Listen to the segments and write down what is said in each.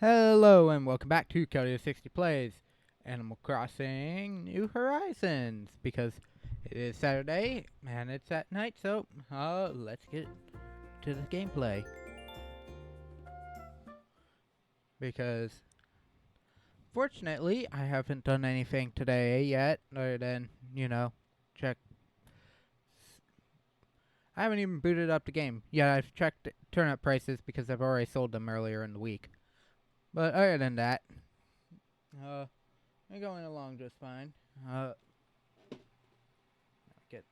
Hello and welcome back to Kelly60 Plays Animal Crossing New Horizons, because it is Saturday and it's at night, so let's get to the gameplay. Because fortunately I haven't done anything today yet other than, check. I haven't even booted up the game. Yeah, I've checked turnip prices because I've already sold them earlier in the week. But other than that, they're going along just fine. Get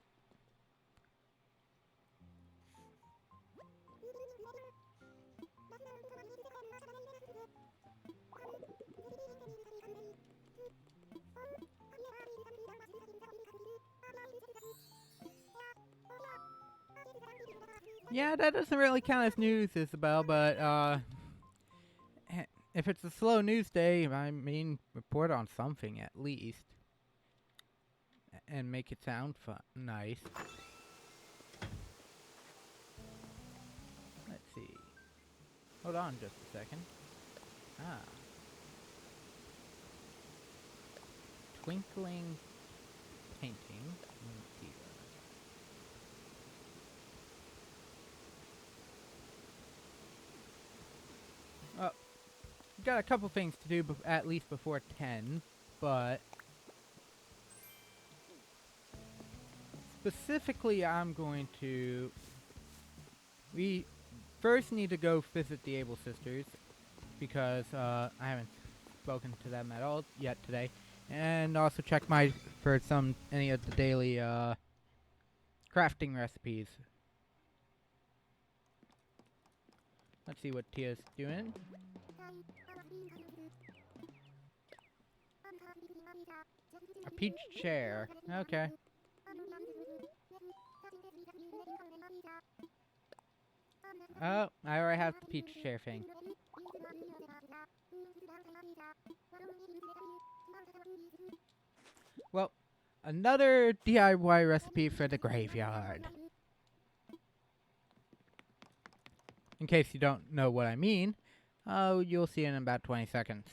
Yeah, that doesn't really count as news, Isabel, but if it's a slow news day, I mean, report on something at least. And make it sound nice. Let's see. Hold on just a second. Ah. Twinkling painting. Let's see. Oh, got a couple things to do at least before 10, but specifically I'm going to... We first need to go visit the Able Sisters, because I haven't spoken to them at all yet today, and also check for any of the daily crafting recipes. Let's see what Tia's doing. A peach chair. Okay. Oh, I already have the peach chair thing. Well, another DIY recipe for the graveyard. In case you don't know what I mean, you'll see in about 20 seconds.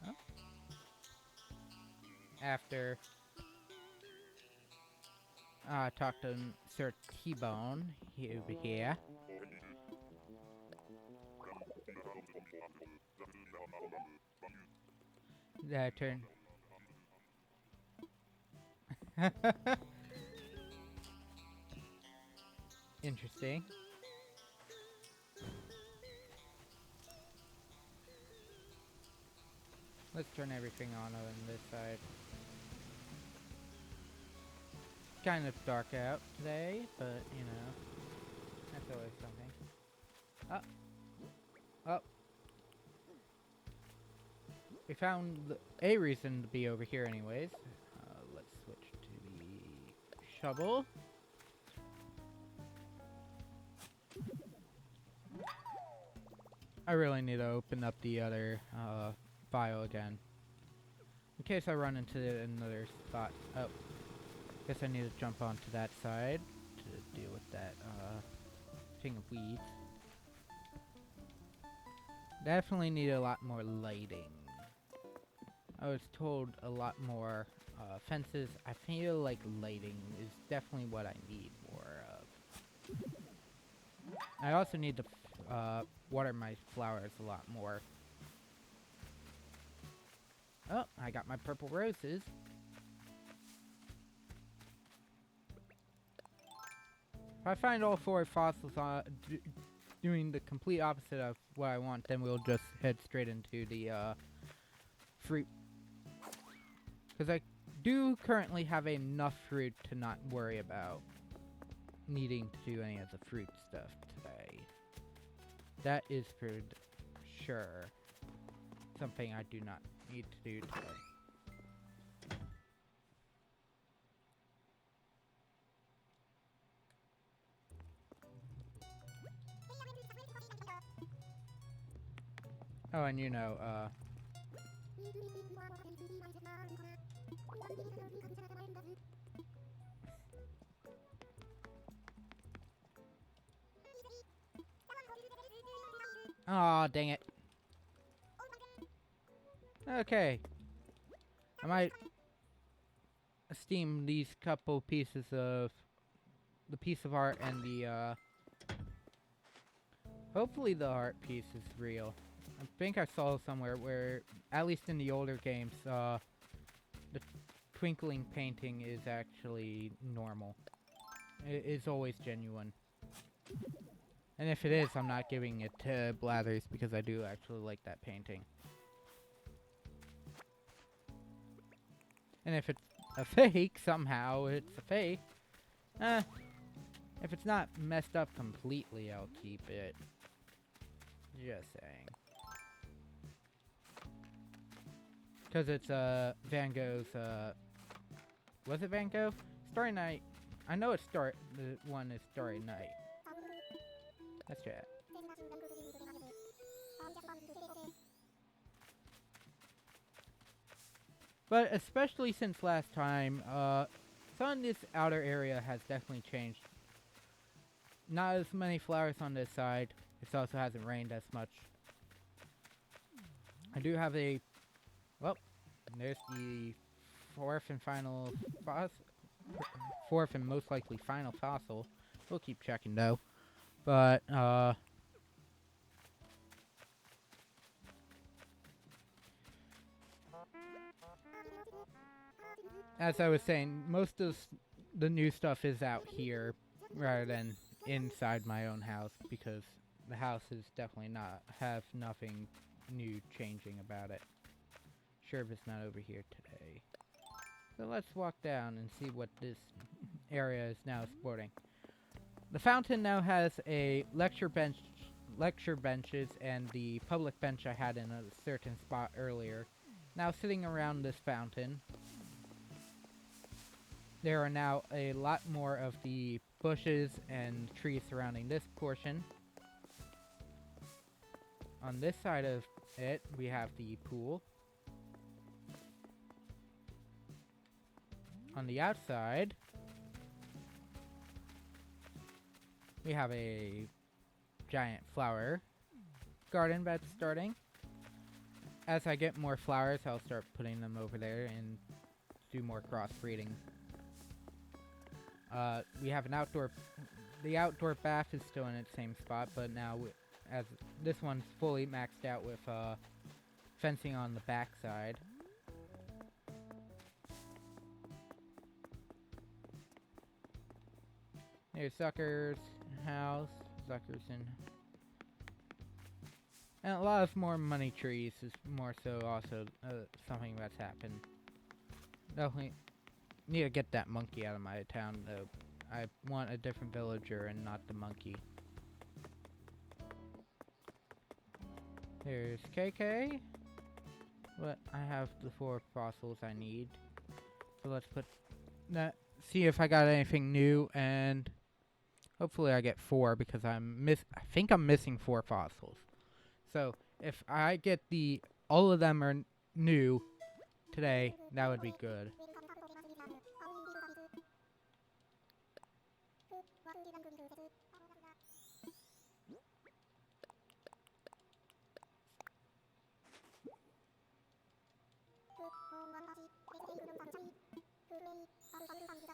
Oh. After talk to Sir T-Bone over here. Turn. Interesting. Let's turn everything on this side. Kind of dark out today, but you know, that's always something. Oh. We found a reason to be over here anyways. Let's switch to the shovel. I really need to open up the other file again, in case I run into another spot. Oh, guess I need to jump onto that side to deal with that thing of weeds. Definitely need a lot more lighting. I was told a lot more fences. I feel like lighting is definitely what I need more of. I also need to water my flowers a lot more. Oh, I got my purple roses. If I find all 4 fossils doing the complete opposite of what I want, then we'll just head straight into the fruit. Because I do currently have enough fruit to not worry about needing to do any of the fruit stuff today. That is for sure something I do not need to do today. Oh, and Aw, dang it. Okay. I might esteem these couple pieces of the piece of art and the hopefully the art piece is real. I think I saw somewhere where, at least in the older games, the twinkling painting is actually normal. It is always genuine. And if it is, I'm not giving it to Blathers because I do actually like that painting. And if it's a fake, somehow it's a fake. If it's not messed up completely, I'll keep it. Just saying. Because it's Van Gogh's, was it Van Gogh? Starry Night. I know it's the one is Starry Night. Let's chat. But especially since last time, some of this outer area has definitely changed. Not as many flowers on this side. It also hasn't rained as much. I do have a... Well, there's the fourth and most likely final fossil. We'll keep checking though. But, as I was saying, most of the new stuff is out here rather than inside my own house because the house is definitely have nothing new changing about it. Sure, if it's not over here today. So let's walk down and see what this area is now sporting. The fountain now has a lecture benches, and the public bench I had in a certain spot earlier. Now sitting around this fountain, there are now a lot more of the bushes and trees surrounding this portion. On this side of it, we have the pool. On the outside, we have a giant flower garden that's starting. As I get more flowers, I'll start putting them over there and do more crossbreeding. We have an outdoor... The outdoor bath is still in its same spot, but now, as this one's fully maxed out with fencing on the back side. There's Zucker's house, Zuckerson. And a lot of more money trees is more so also something that's happened. Definitely need to get that monkey out of my town though. I want a different villager and not the monkey. There's KK. But I have the 4 fossils I need. So let's put that. See if I got anything new, and hopefully I get 4 because I think I'm missing 4 fossils. So if I get all of them are new today, that would be good.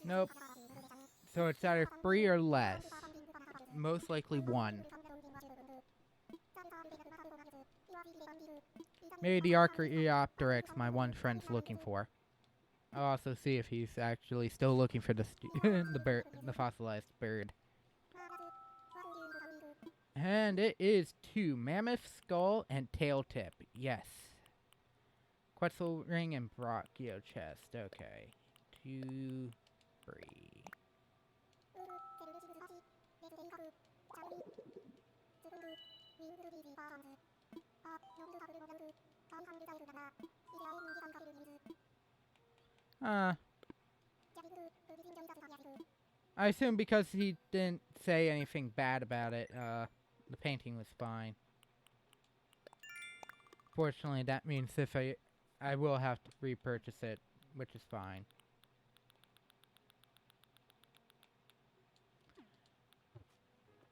Nope. So it's either 3 or less. Most likely 1. Maybe the Archaeopteryx my one friend's looking for. I'll also see if he's actually still looking for the the fossilized bird. And it is 2. Mammoth skull and tail tip. Yes. Quetzal ring and Brachio chest. Okay. 2, 3. I assume because he didn't say anything bad about it, the painting was fine. Fortunately, that means if I will have to repurchase it which is fine.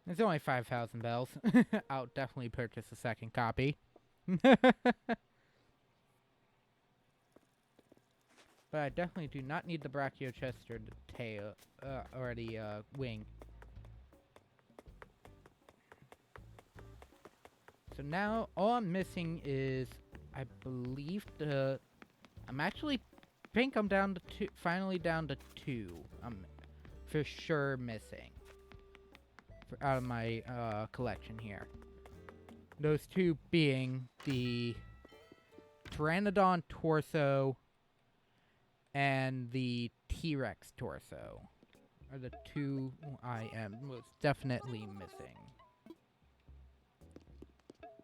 It's only 5,000 bells. I'll definitely purchase a second copy. But I definitely do not need the brachio chest or the tail, or the wing. So now all I'm missing is, I believe I'm actually think I'm down to two. Finally down to 2. I'm for sure missing out of my collection here. Those 2 being the Pteranodon torso and the T-Rex torso are the 2 I am most definitely missing.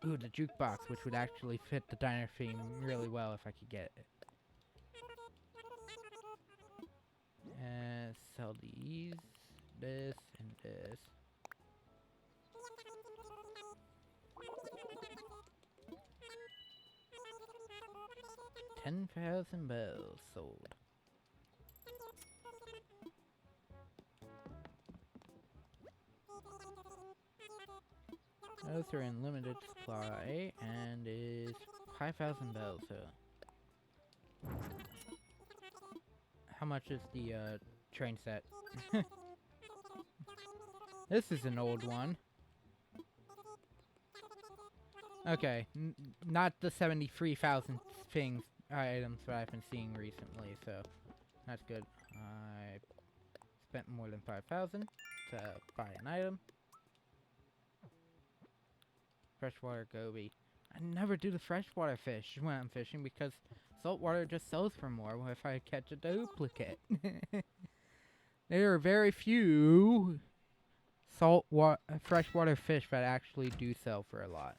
Ooh, the jukebox, which would actually fit the diner theme really well if I could get it. Sell these, this, and this. $10,000 bells sold. Those are in limited supply and is 5,000 bells. So, how much is the train set? This is an old one. Okay, not the 73,000 things items that I've been seeing recently, so that's good. I spent more than 5,000 to buy an item. Freshwater goby. I never do the freshwater fish when I'm fishing because saltwater just sells for more if I catch a duplicate. There are very few freshwater fish that actually do sell for a lot.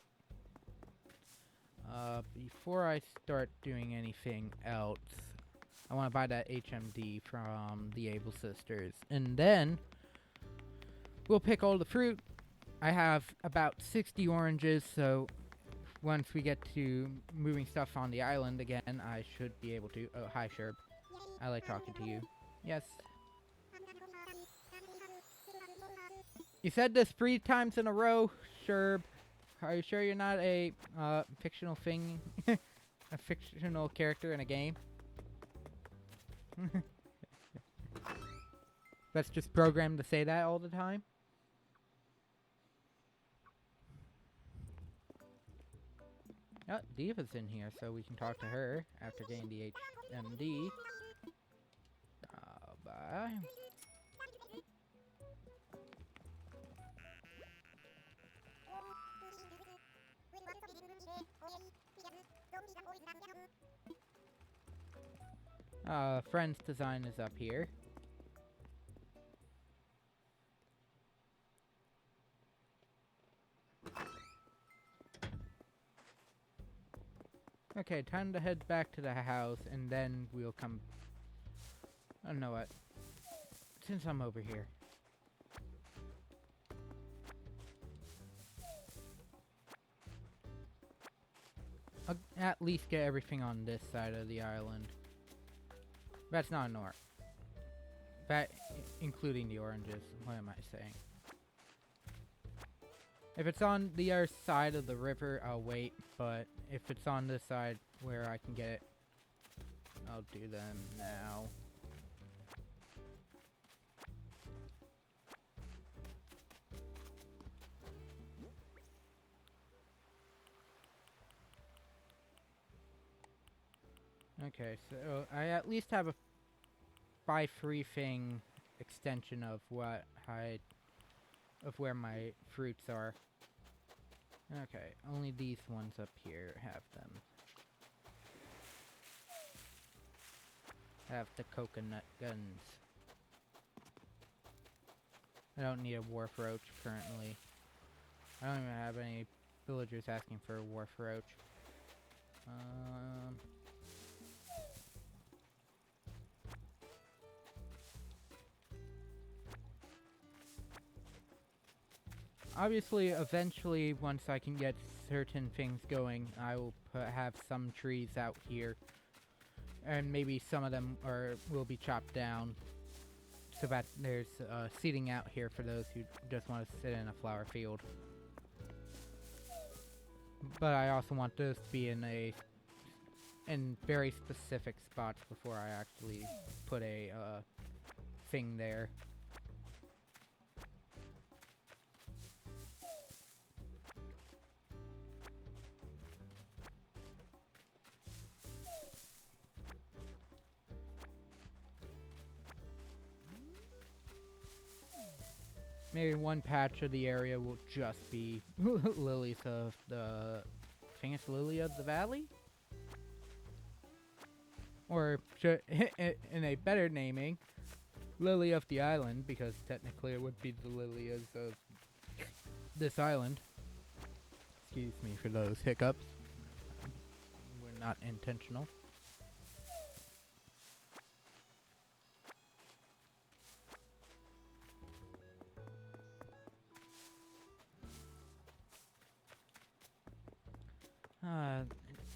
Before I start doing anything else, I want to buy that HMD from the Able Sisters. And then we'll pick all the fruit. I have about 60 oranges, so once we get to moving stuff on the island again, I should be able to... Oh, hi, Sherb. I like talking to you. Yes. You said this 3 times in a row, Sherb. Are you sure you're not a fictional thing? A fictional character in a game? Let's just program to say that all the time? Oh, Diva's in here, so we can talk to her after getting the HMD. Bye. Friend's design is up here. Okay, time to head back to the house, and then we'll come... I don't know what. Since I'm over here. I'll at least get everything on this side of the island. That's not an or. That, including the oranges. What am I saying? If it's on the other side of the river, I'll wait. But if it's on this side where I can get it, I'll do them now. Okay, so I at least have a buy free thing extension of what where my fruits are. Okay, only these ones up here have them. Have the coconut guns. I don't need a wharf roach currently. I don't even have any villagers asking for a wharf roach. Obviously, eventually, once I can get certain things going, I will have some trees out here and maybe some of them will be chopped down so that there's seating out here for those who just want to sit in a flower field. But I also want those to be in very specific spots before I actually put a thing there. Maybe one patch of the area will just be lilies of the... I think it's Lily of the Valley? Or, in a better naming, Lily of the Island, because technically it would be the lilies of this island. Excuse me for those hiccups. Were not intentional.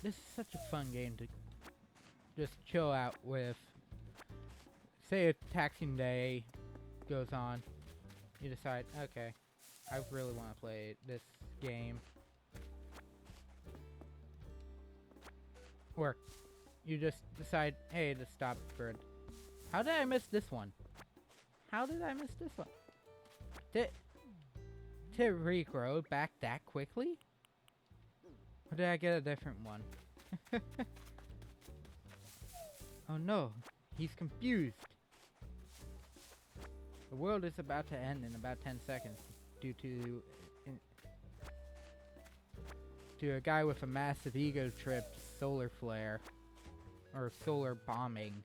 This is such a fun game to just chill out with. Say a taxing day goes on, you decide, okay, I really want to play this game. Or you just decide, hey, to stop for... How did I miss this one? How did I miss this one? Did it regrow back that quickly? Or did I get a different one? Oh no, he's confused. The world is about to end in about 10 seconds due to a guy with a massive ego trip solar flare. Or solar bombing.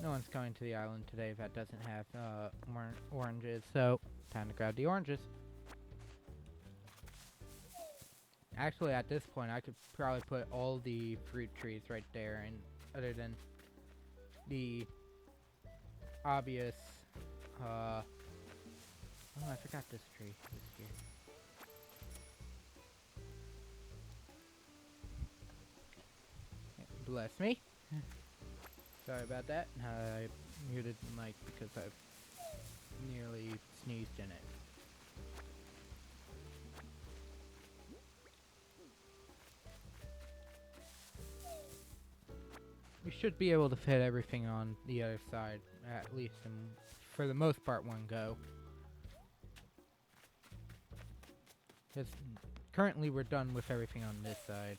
No one's coming to the island today that doesn't have oranges, so time to grab the oranges. Actually, at this point, I could probably put all the fruit trees right there, and other than the obvious, oh, I forgot this tree is here. Bless me. Sorry about that. I muted the mic because I've nearly sneezed in it. We should be able to fit everything on the other side, at least for the most part, one go. Because currently we're done with everything on this side.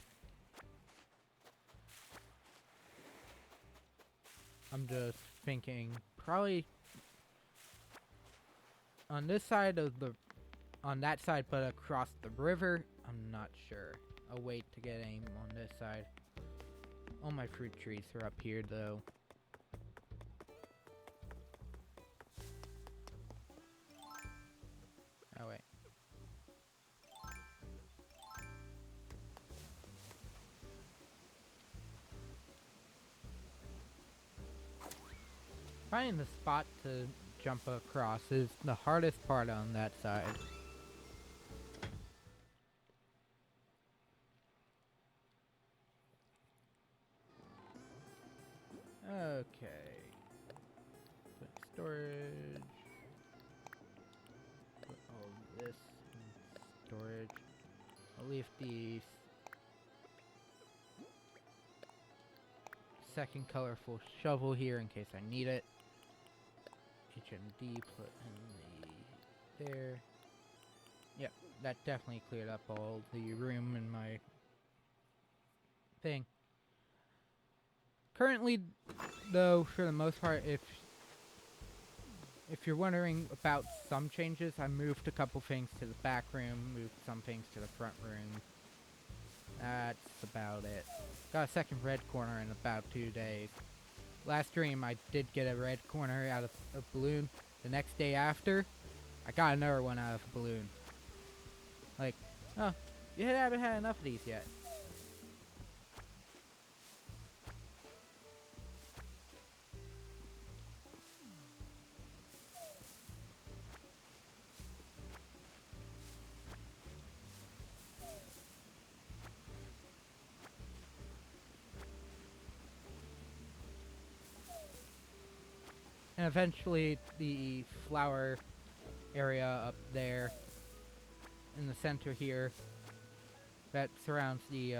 I'm just thinking, probably on this side of on that side, but across the river, I'm not sure. I'll wait to get aim on this side. All my fruit trees are up here, though. Oh, wait. Finding the spot to jump across is the hardest part on that side. Okay. Put storage. Put all this in storage. I'll leave the second colorful shovel here in case I need it. HMD put in there. Yep, that definitely cleared up all the room in my thing. Currently, though, for the most part, if you're wondering about some changes, I moved a couple things to the back room, moved some things to the front room. That's about it. Got a second red corner in about 2 days. Last stream, I did get a red corner out of a balloon. The next day after, I got another one out of a balloon. Like, oh, you haven't had enough of these yet. And eventually the flower area up there in the center here that surrounds the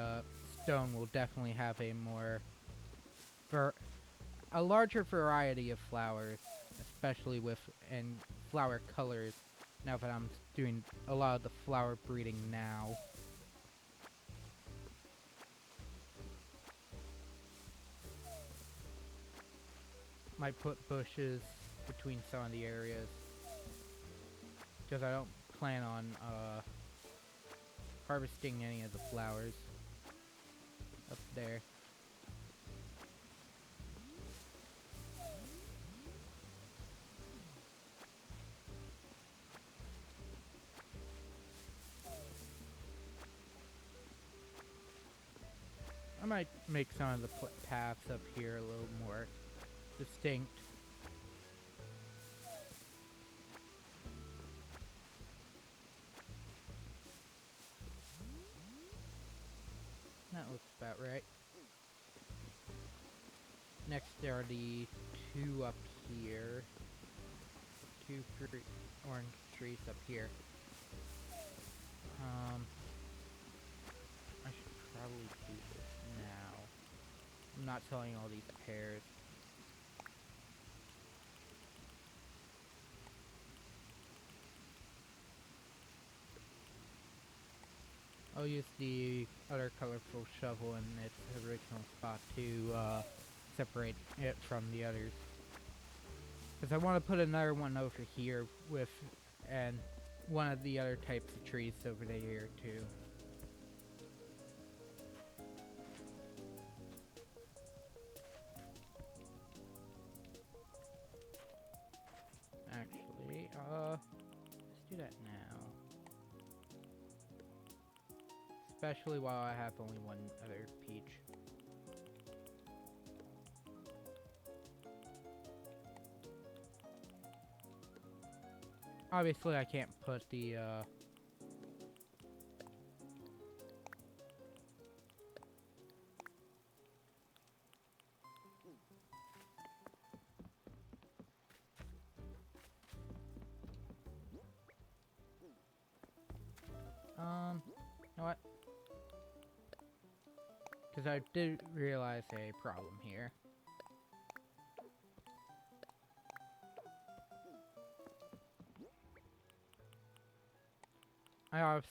stone will definitely have a more a larger variety of flowers, especially with and flower colors. Now that I'm doing a lot of the flower breeding now. Might put bushes between some of the areas because I don't plan on harvesting any of the flowers up there. I might make some of the paths up here a little more distinct. That looks about right. Next there are the two up here. Two orange trees up here. I should probably do this now. I'm not selling all these pears. I'll use the other colorful shovel in its original spot to separate it from the others. Because I want to put another one over here with, and one of the other types of trees over there too. Actually, let's do that now. Especially while I have only one other peach. Obviously, I can't put the, you know what? Because I did realize a problem here. I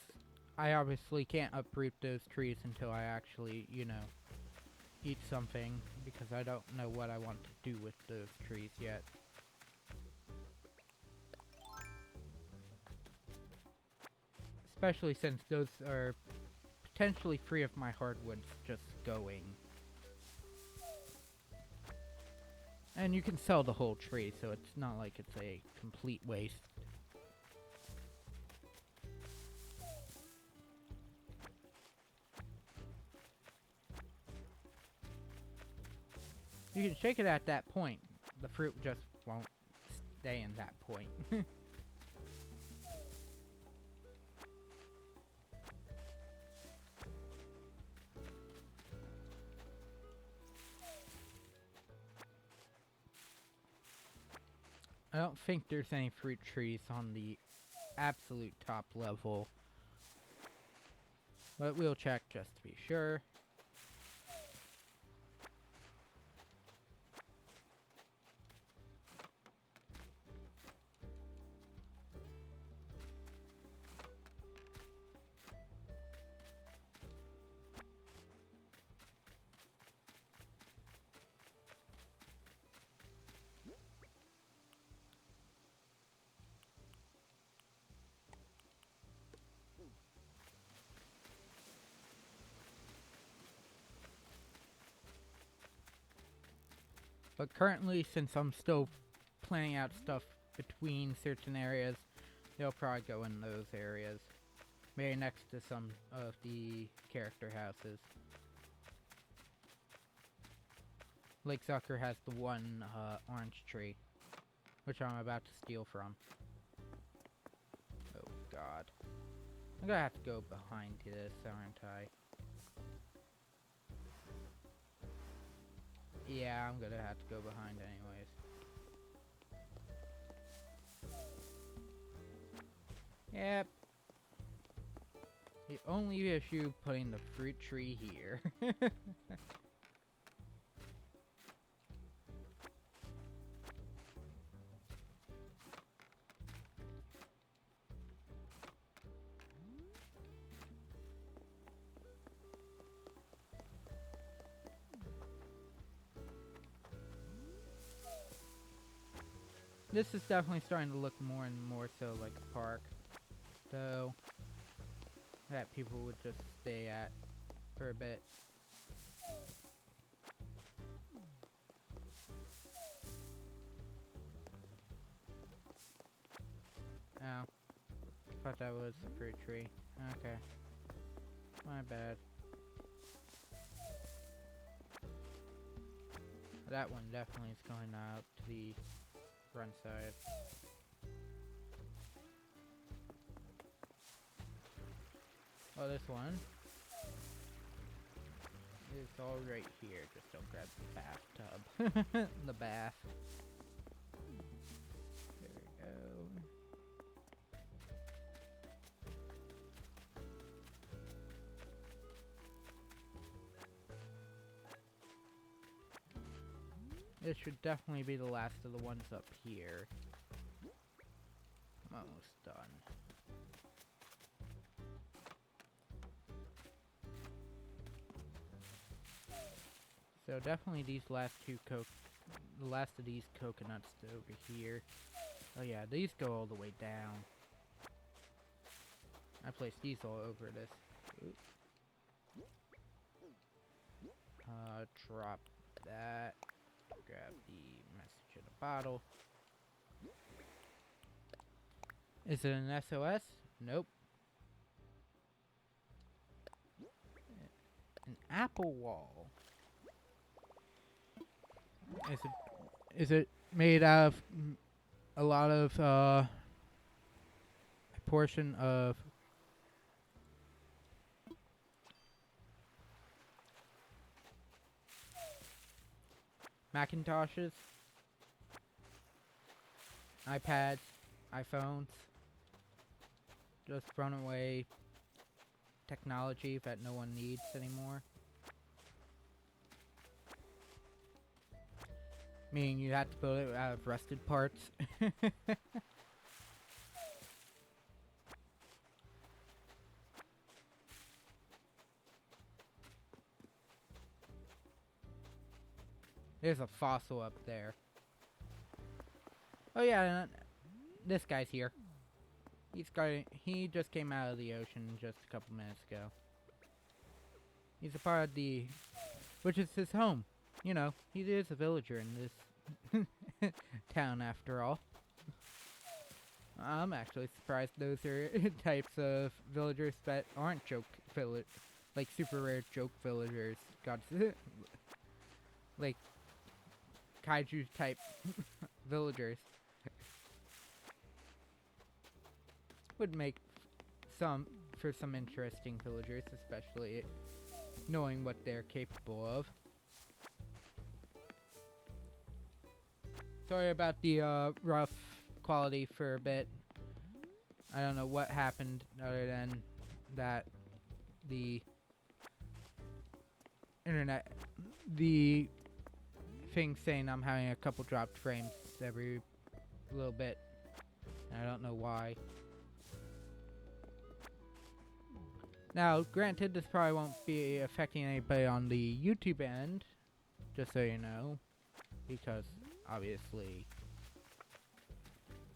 obviously can't uproot those trees until I actually, you know, eat something, because I don't know what I want to do with those trees yet. Especially since those are potentially free of my hardwoods just going. And you can sell the whole tree, so it's not like it's a complete waste. You can shake it at that point. The fruit just won't stay in that point. I don't think there's any fruit trees on the absolute top level. But we'll check just to be sure. But currently, since I'm still planning out stuff between certain areas, they'll probably go in those areas. Maybe next to some of the character houses. Lake Zucker has the one orange tree, which I'm about to steal from. Oh god. I'm gonna have to go behind this, aren't I? Yeah, I'm gonna have to go behind anyways. Yep. The only issue putting the fruit tree here. This is definitely starting to look more and more so like a park, though, that people would just stay at for a bit. Oh, thought that was a fruit tree. Okay, my bad. That one definitely is going out to the front side. Oh, this one is all right here. Just don't grab the bathtub. The bath. There we go. This should definitely be the last of the ones up here. I'm almost done. So definitely these last two the last of these coconuts over here. Oh yeah, these go all the way down. I placed these all over this. Oops. Drop that. Grab the message in a bottle. Is it an SOS? Nope. An apple wall. Is it made out of a lot of a portion of Macintoshes, iPads, iPhones, just runaway technology that no one needs anymore? Meaning you have to build it out of rusted parts. There's a fossil up there. Oh yeah, this guy's here. He just came out of the ocean just a couple minutes ago. He's a part of which is his home. You know, he is a villager in this town after all. I'm actually surprised those are types of villagers that aren't like super rare joke villagers. Like kaiju type villagers. Would make for some interesting villagers, especially knowing what they're capable of. Sorry about the rough quality for a bit. I don't know what happened other than that the internet, the thing saying I'm having a couple dropped frames every little bit. I don't know why. Now, granted, this probably won't be affecting anybody on the YouTube end, just so you know, because obviously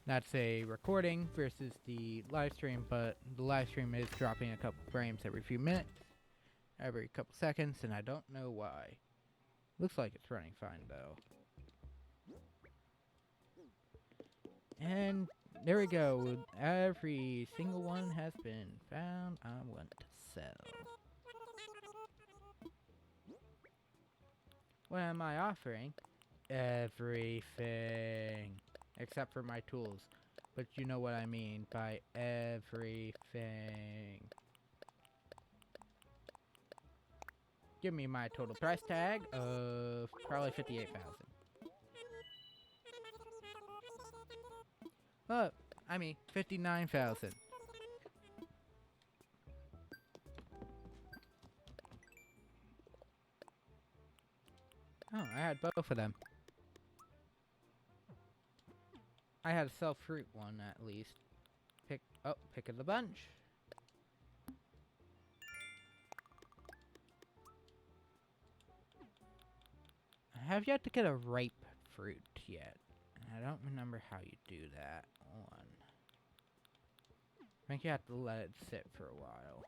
that's a recording versus the live stream, but the live stream is dropping a couple frames every few minutes, every couple seconds, and I don't know why. Looks like it's running fine, though. And there we go. Every single one has been found. I want to sell. What am I offering? Everything. Except for my tools. But you know what I mean by everything. Give me my total price tag of probably 58,000. Oh, I mean 59,000. Oh, I had both of them. I had a self-fruit one at least. Pick of the bunch. I have yet to get a ripe fruit yet. I don't remember how you do that one. I think you have to let it sit for a while.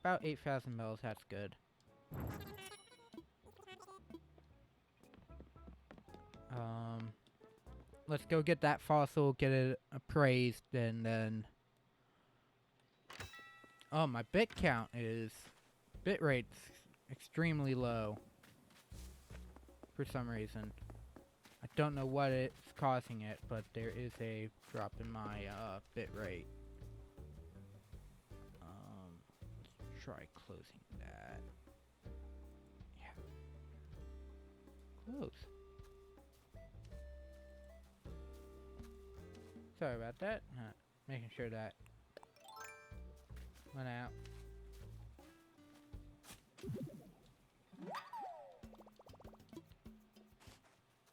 About 8,000 bells, that's good. Let's go get that fossil, get it appraised, and then... Oh, my bit rate's extremely low. For some reason. I don't know what it's causing it, but there is a drop in my, bit rate. Let's try closing that. Yeah. Close. Sorry about that. Making sure that went out.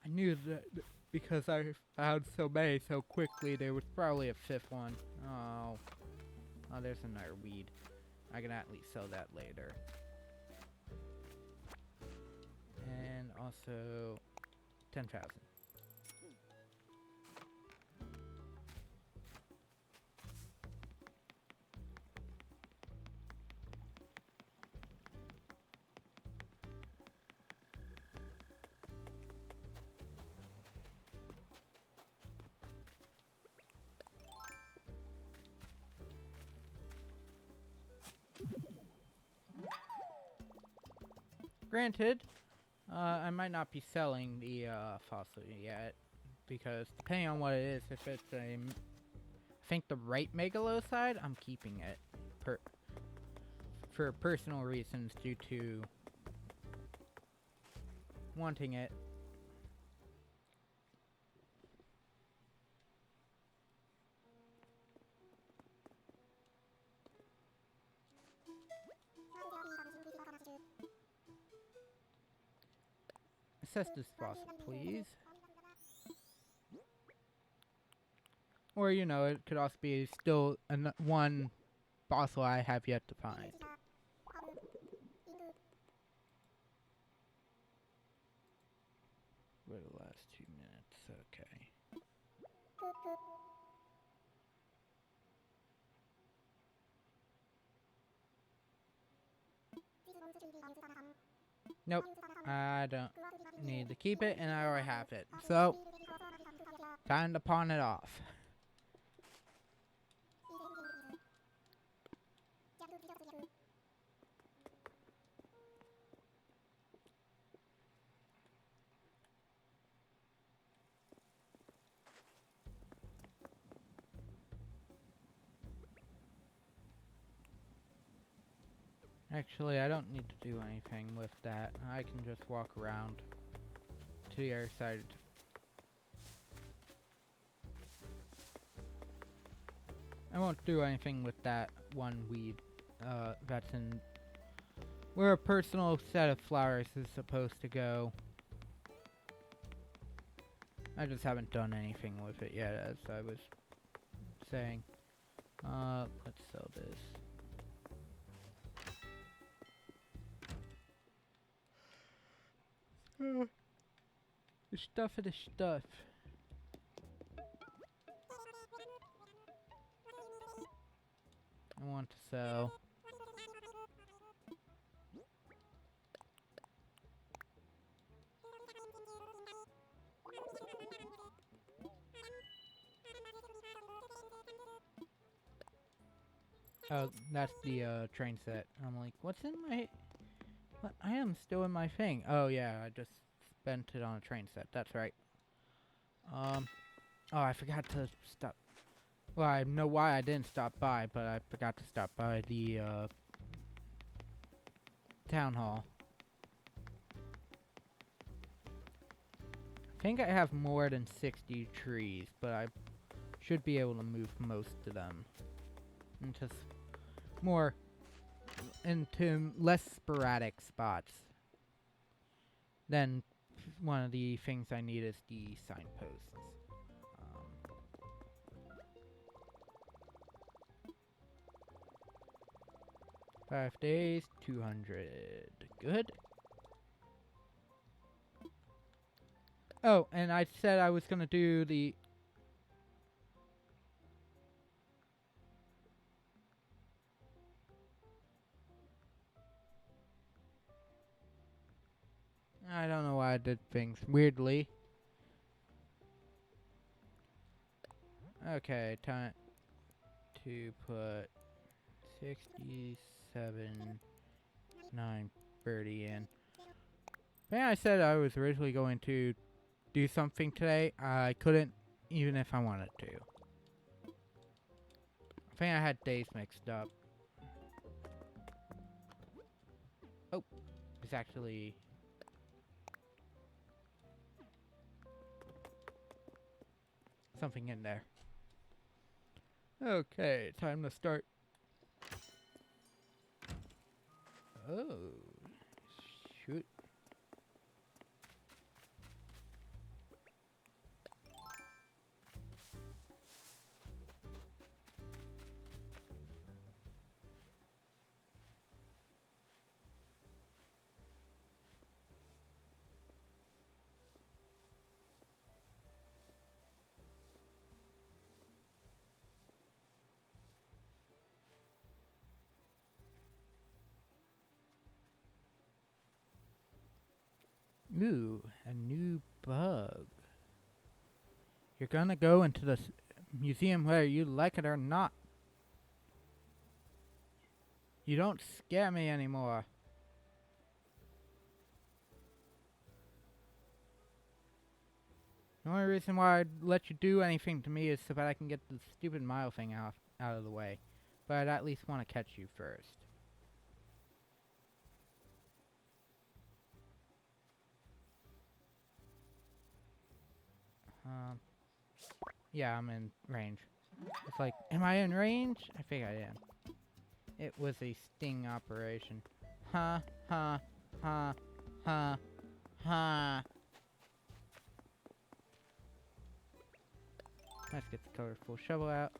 I knew that because I found so many so quickly, there was probably a fifth one. Oh, there's another weed. I can at least sell that later. And also 10,000. Granted, I might not be selling the fossil yet, because depending on what it is, if it's I think the right megalocide, I'm keeping it for personal reasons due to wanting it. Assess this fossil, please. Or, you know, it could also be still one fossil I have yet to find. For the last 2 minutes, okay. Nope, I don't need to keep it, and I already have it. So, time to pawn it off. Actually, I don't need to do anything with that. I can just walk around to the other side. I won't do anything with that one weed that's in where a personal set of flowers is supposed to go. I just haven't done anything with it yet, as I was saying. Let's sell this. The stuff of the stuff. I want to sell. Oh, that's the train set. I'm like, what's in my... What? I am still in my thing. Oh yeah, I just spent it on a train set. That's right. Oh, I forgot to stop. Well, I know why I didn't stop by, but I forgot to stop by the town hall. I think I have more than 60 trees, but I should be able to move most of them. And just more into less sporadic spots. Then one of the things I need is the signposts. 5 days, 200. Good. Oh, and I said I was gonna do the... I don't know why I did things weirdly. Okay, time to put 67, 930 in. When I said I was originally going to do something today, I couldn't, even if I wanted to. I think I had days mixed up. Oh, it's actually... something in there. Okay, time to start. Oh, shoot. Ooh, a new bug. You're gonna go into the museum whether you like it or not. You don't scare me anymore. The only reason why I'd let you do anything to me is so that I can get the stupid mile thing out of the way. But I'd at least want to catch you first. Yeah, I'm in range. It's like, am I in range? I think I am. It was a sting operation. Ha, ha, ha, ha, ha. Let's get the colorful shovel out.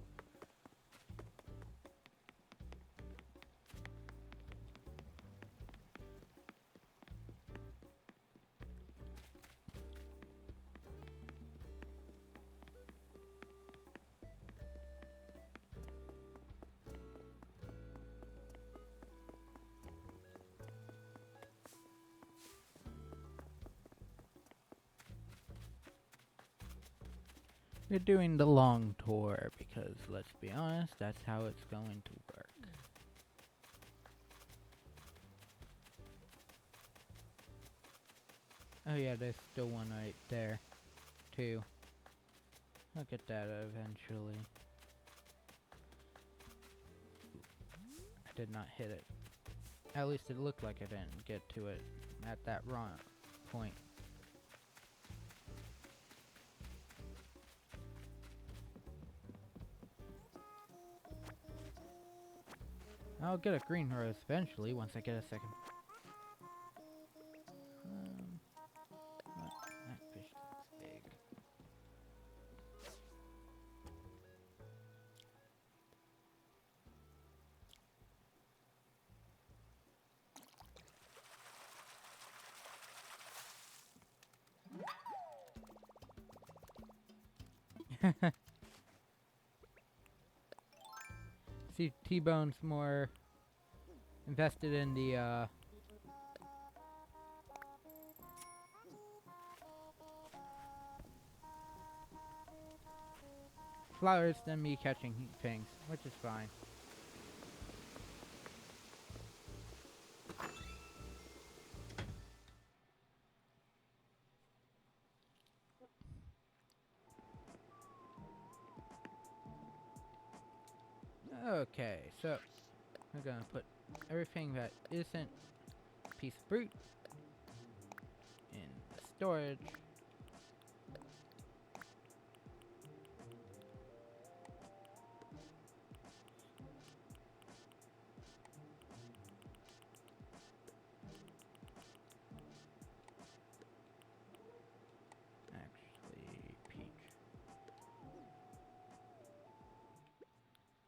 We're doing the long tour because, let's be honest, that's how it's going to work. Oh yeah, there's still one right there, too. I'll get that eventually. I did not hit it. At least it looked like I didn't get to it at that wrong point. I'll get a green rose eventually once I get a second. That fish looks big. See, T-Bone's more invested in the flowers than me catching things, which is fine. Okay, so we're gonna put everything that isn't a piece of fruit in the storage.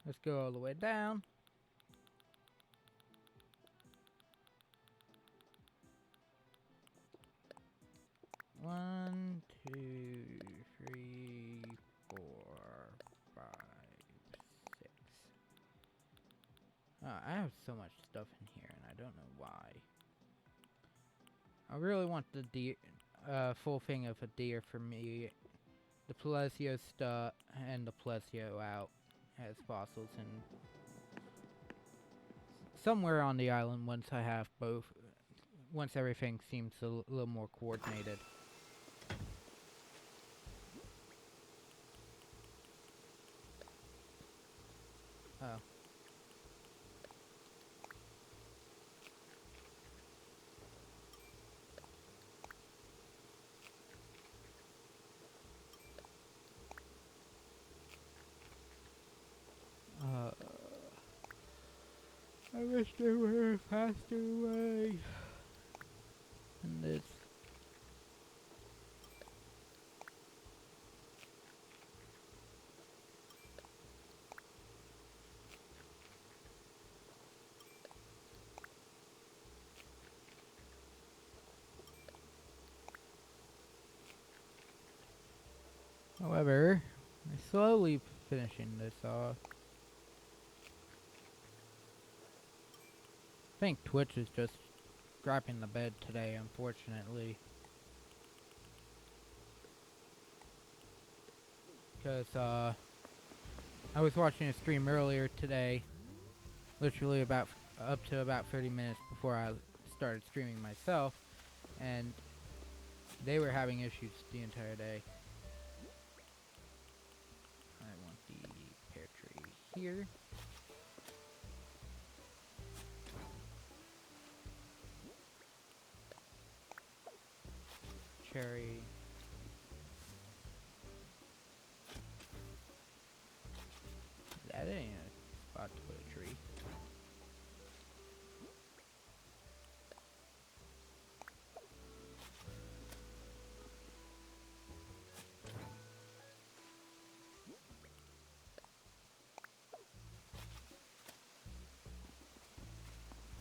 Let's go all the way down. One, two, three, four, five, six. I have so much stuff in here, and I don't know why. I really want the deer, full thing of a deer for me. The Plesiosta and the Plesio out as fossils, and somewhere on the island once I have both, once everything seems a little more coordinated. Oh. I wish there were a faster way than this. However, we're slowly finishing this off. I think Twitch is just dropping the bed today, unfortunately. Because, I was watching a stream earlier today, literally about up to about 30 minutes before I started streaming myself, and they were having issues the entire day. I want the pear tree here. Cherry. That ain't a spot to put a tree.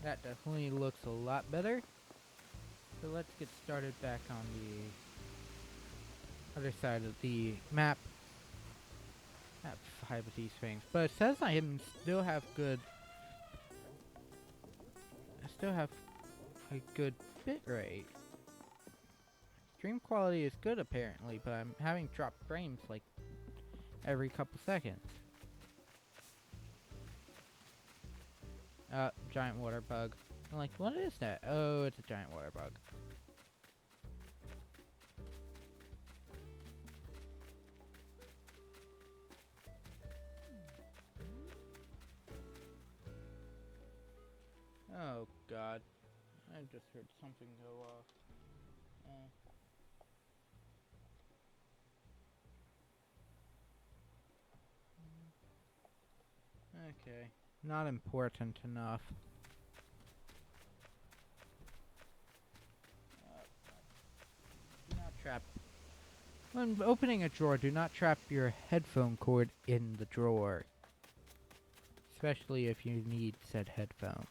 That definitely looks a lot better. So let's get started back on the other side of the map. At 5 of these things. But it says I still have good... I still have a good bit rate. Stream quality is good apparently, but I'm having dropped frames like every couple seconds. Giant water bug. I'm like, what is that? Oh, it's a giant water bug. Oh god. I just heard something go off. Okay. Not important enough. Do not trap. When opening a drawer, do not trap your headphone cord in the drawer. Especially if you need said headphone.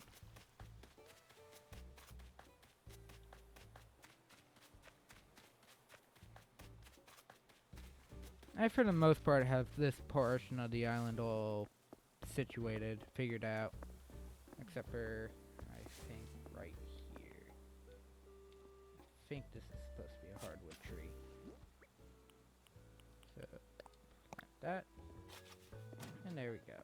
I, for the most part, have this portion of the island all situated, figured out. Except for, I think, right here. I think this is supposed to be a hardwood tree. So, plant that. And there we go.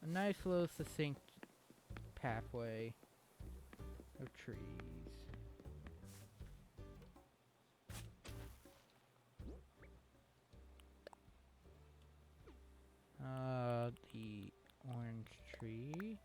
A nice little succinct pathway of trees. The orange tree.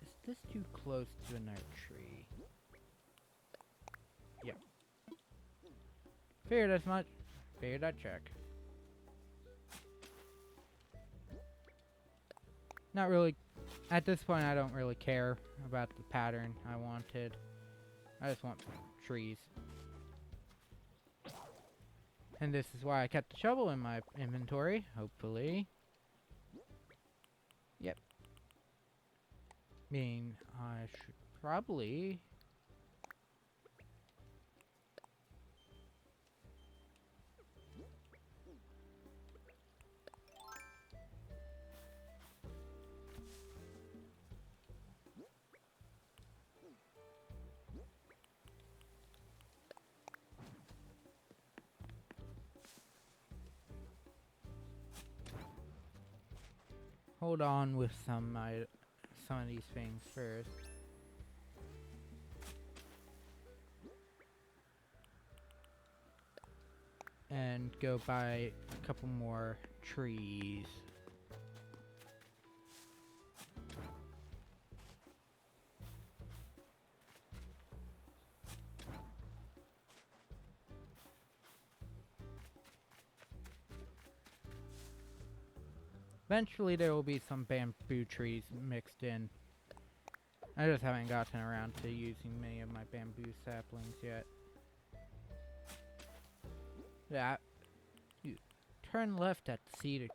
Is this too close to another tree? Yep. Figured as much. Figured I'd check. Not really. At this point, I don't really care about the pattern I wanted. I just want trees. And this is why I kept the shovel in my inventory, hopefully. Yep. Meaning I should probably... hold on with some of these things first. And go buy a couple more trees. Eventually there will be some bamboo trees mixed in. I just haven't gotten around to using many of my bamboo saplings yet. Yeah, you turn left at the cedar.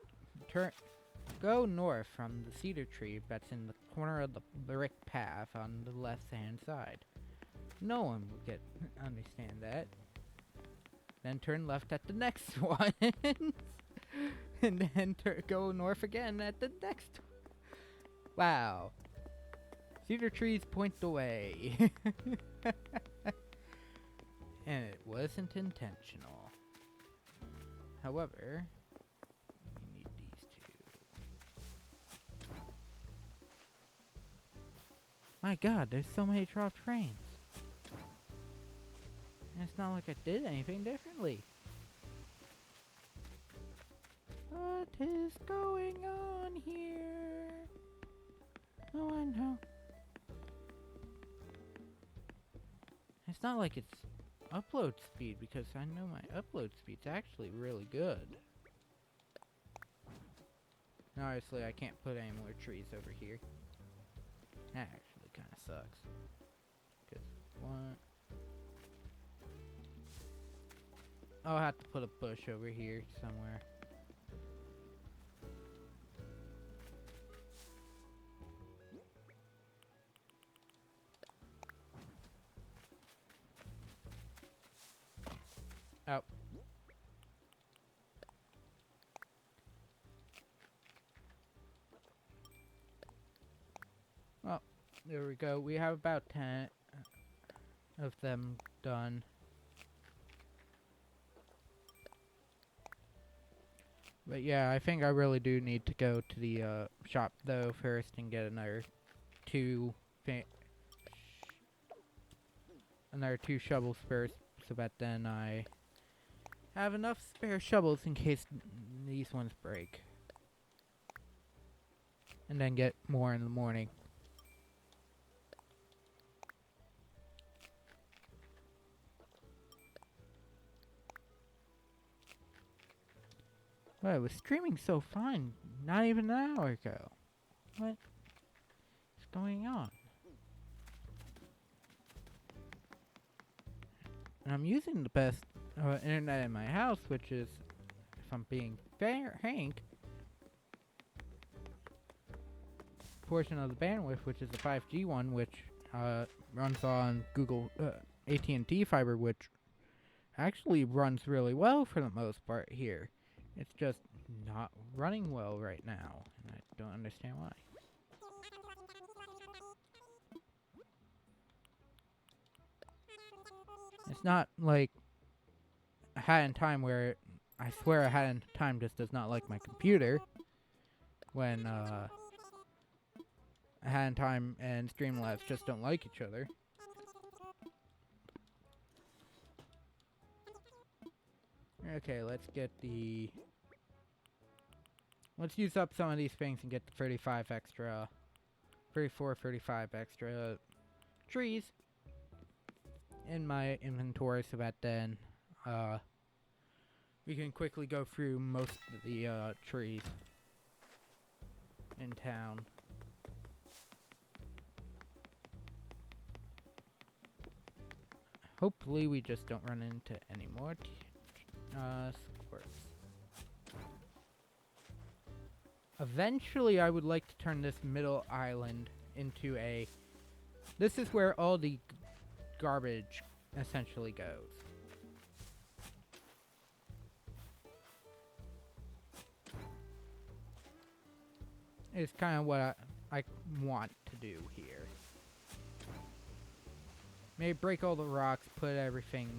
Go north from the cedar tree that's in the corner of the brick path on the left-hand side. No one will understand that. Then turn left at the next one. And then go north again at the next one. Wow. Cedar trees point the way. And it wasn't intentional. However, we need these two. My god, there's so many dropped frames. And it's not like I did anything differently. What is going on here? Oh, I know. It's not like it's upload speed, because I know my upload speed's actually really good. And obviously, I can't put any more trees over here. That actually kind of sucks. Because, what? I'll have to put a bush over here somewhere. Oh. Well, there we go. We have about 10 of them done. But yeah, I think I really do need to go to the shop though first and get another two shovels first, so that then I have enough spare shovels in case these ones break. And then get more in the morning. Well, it was streaming so fine not even an hour ago. What is going on? And I'm using the best internet in my house, which is, if I'm being fair, Hank, portion of the bandwidth, which is the 5G one, which runs on Google AT&T fiber, which actually runs really well for the most part here. It's just not running well right now, and I don't understand why. It's not like a Hat in Time where I swear a Hat in Time just does not like my computer when a Hat in Time and Streamlabs just don't like each other. Okay, let's get the... Let's use up some of these things and get the 35 extra... 35 extra trees in my inventory, so that then we can quickly go through most of the trees in town. Hopefully we just don't run into any more squirts. Eventually I would like to turn this middle island into a... This is where all the garbage essentially goes. It's kind of what I want to do here. Maybe break all the rocks, put everything...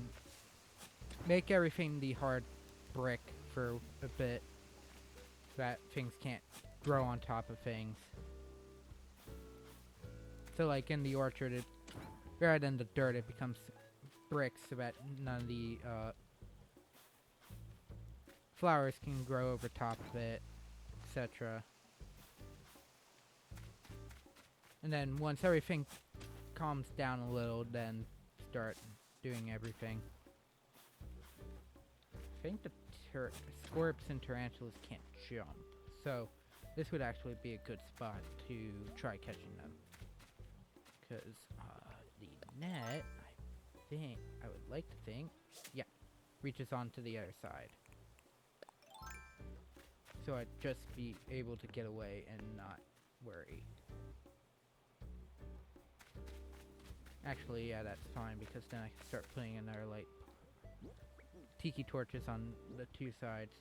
Make everything the hard brick for a bit. So that things can't grow on top of things. So like in the orchard, rather than the dirt, it becomes bricks so that none of the flowers can grow over top of it, etc. And then once everything calms down a little, then start doing everything. I think the scorps and tarantulas can't jump, so this would actually be a good spot to try catching them. Because the net, I would like to think, yeah, reaches onto the other side. So I'd just be able to get away and not worry. Actually, yeah, that's fine, because then I can start putting another, like, tiki torches on the two sides.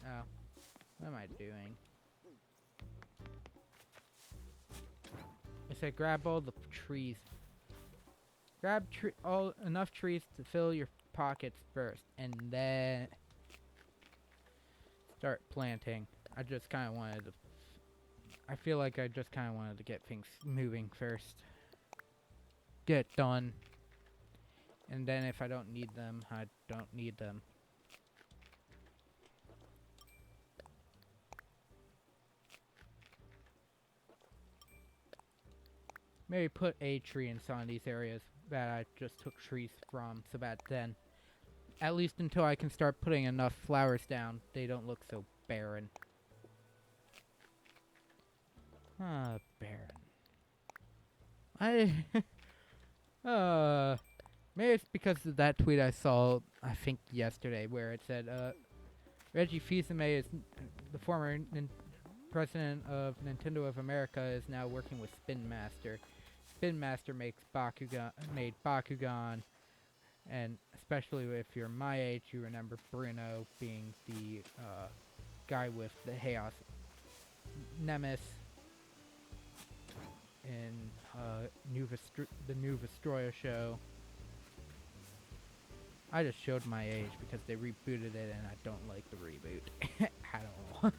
Oh, what am I doing? I said grab all the trees. Grab enough trees to fill your pockets first, and then start planting. I just kind of wanted to... I feel like I just kind of wanted to get things moving first. Get done. And then if I don't need them, I don't need them. Maybe put a tree in some of these areas that I just took trees from, so that then, at least until I can start putting enough flowers down, they don't look so barren. Ah, barren. Maybe it's because of that tweet I saw, I think yesterday, where it said, Reggie Fils-Aimé is the former president of Nintendo of America, is now working with Spin Master. Spin Master made Bakugan, and especially if you're my age, you remember Bruno being the guy with the Chaos Nemesis in the new Vestroya show. I just showed my age because they rebooted it and I don't like the reboot at all.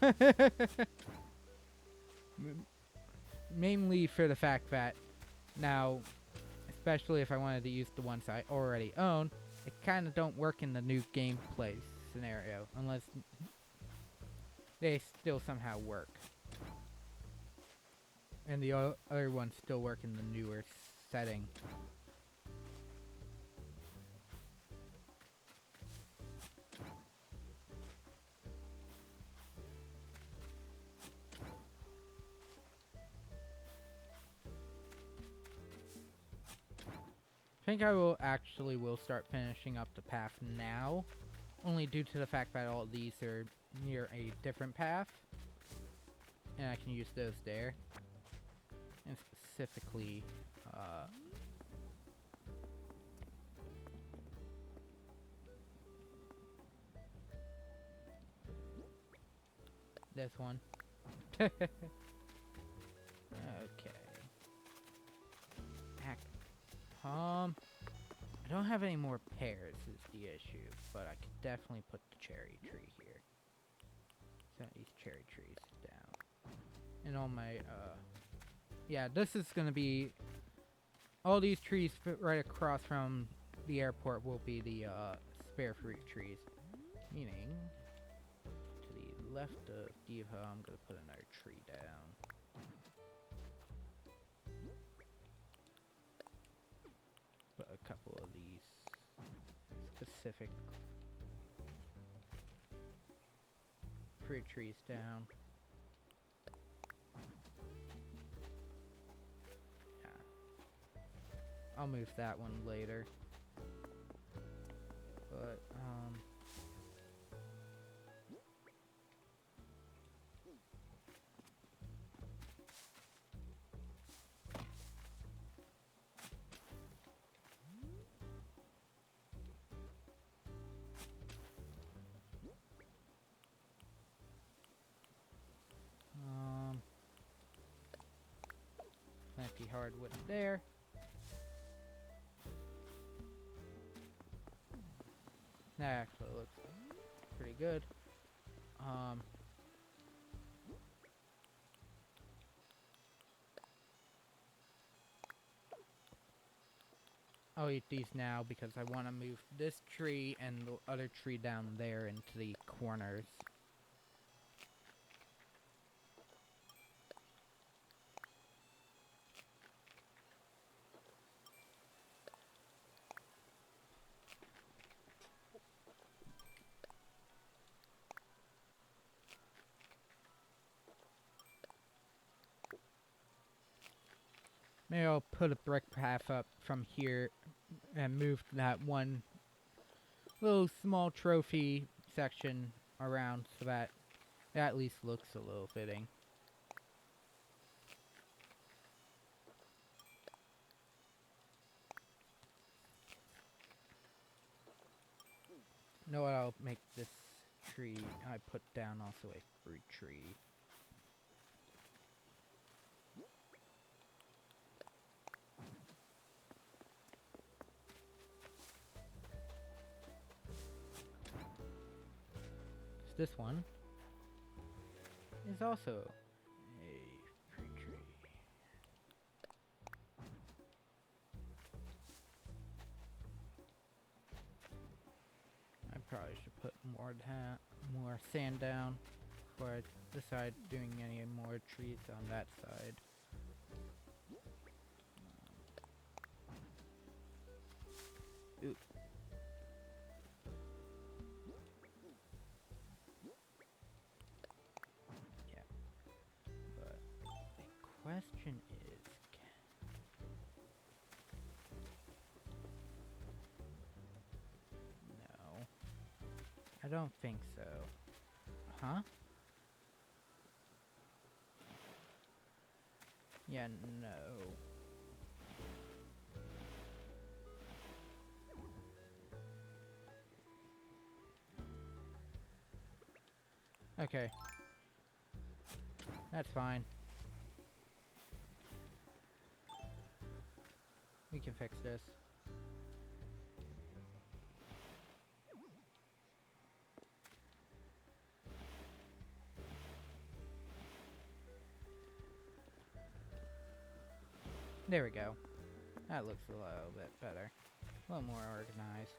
Mainly for the fact that now, especially if I wanted to use the ones I already own, it kind of don't work in the new gameplay scenario unless they still somehow work. And the other ones still work in the newer setting. I think I will start finishing up the path now, only due to the fact that all these are near a different path, and I can use those there. And specifically, this one. Okay. I don't have any more pears is the issue, but I could definitely put the cherry tree here. Set these cherry trees down. And all my, yeah, this is gonna be, all these trees right across from the airport will be the, spare fruit trees. Meaning, to the left of Diva, I'm gonna put another tree down. specific fruit trees down. Yeah. I'll move that one later. But, plenty hardwood there. That actually looks pretty good. I'll eat these now because I want to move this tree and the other tree down there into the corners. Maybe I'll put a brick path up from here and move that one little small trophy section around so that it at least looks a little fitting. You know what, I'll make this tree I put down also a fruit tree. This one is also a fruit tree. I probably should put more sand down before I decide doing any more trees on that side. Ooh. Yeah. But the question is, no. I don't think so. Huh? Yeah, no. Okay. That's fine. We can fix this. There we go. That looks a little bit better. A little more organized.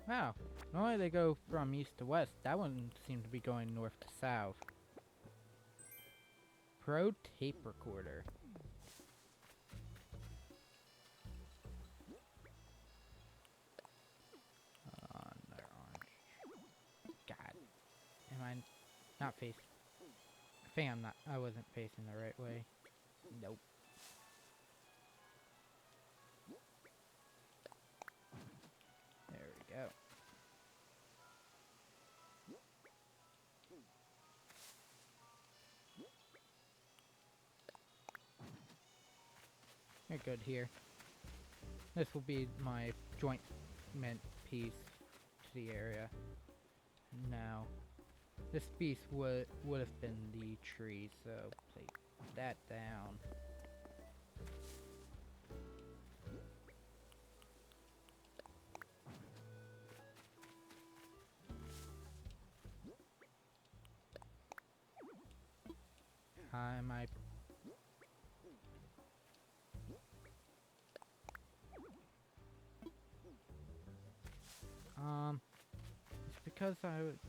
Wow. Normally they go from east to west. That one seemed to be going north to south. Pro tape recorder. Another orange. God. Am I not facing? I think I wasn't facing the right way. Nope. There we go. You're good here. This will be my joint piece to the area. Now, this piece would have been the tree, so place that down. Am I? because I would...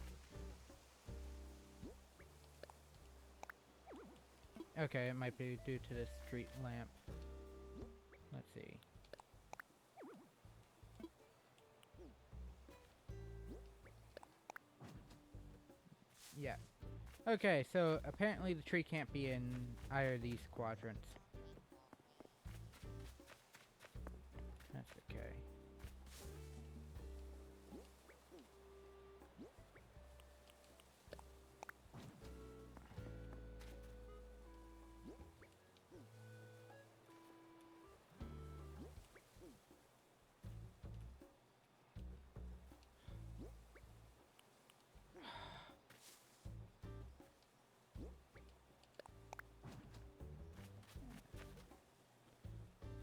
Okay, it might be due to the street lamp. Let's see. Yeah. Okay, so apparently the tree can't be in either of these quadrants. That's okay.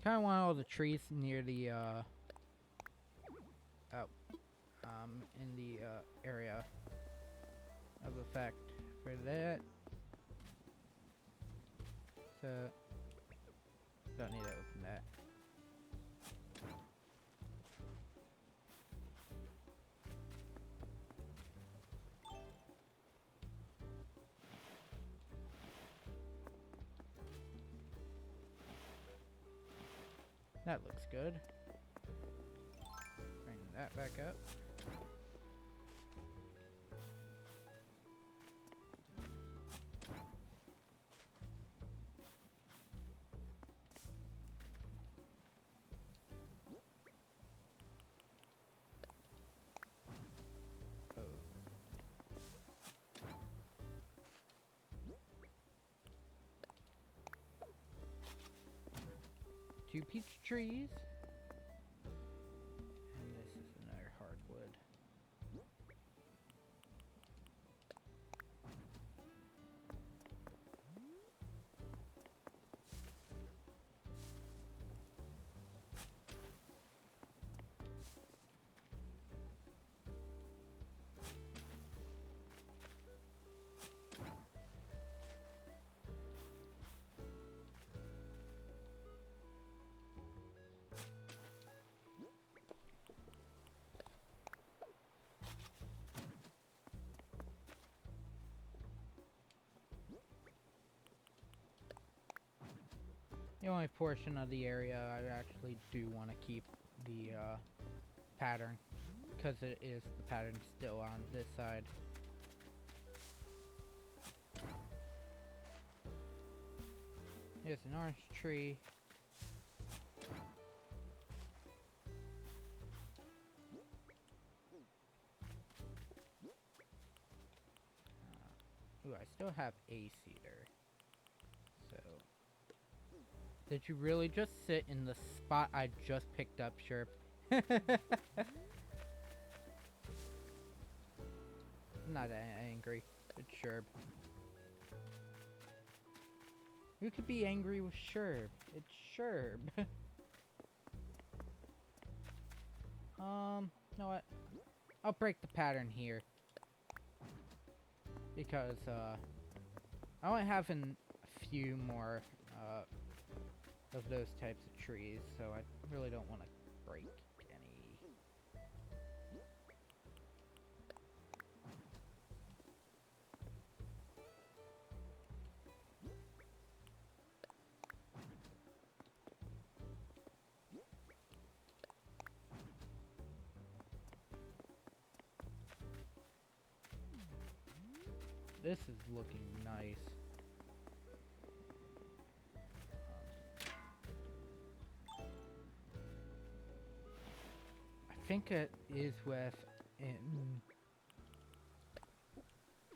Kind of want all the trees near the in the area of effect for that. So don't need to open that. That looks good. Bring that back up. Oh. 2 peach trees. And this is another hardwood. The only portion of the area I actually do want to keep the pattern, because it is the pattern still on this side. Here's an orange tree. Ooh, I still have a cedar. So, did you really just sit in the spot I just picked up, Sherp? Not angry. It's Sherb. You could be angry with Sherb. It's Sherb. You know what? I'll break the pattern here. Because, I only have a few more, of those types of trees, so I really don't want to break any. This is looking nice. I think it is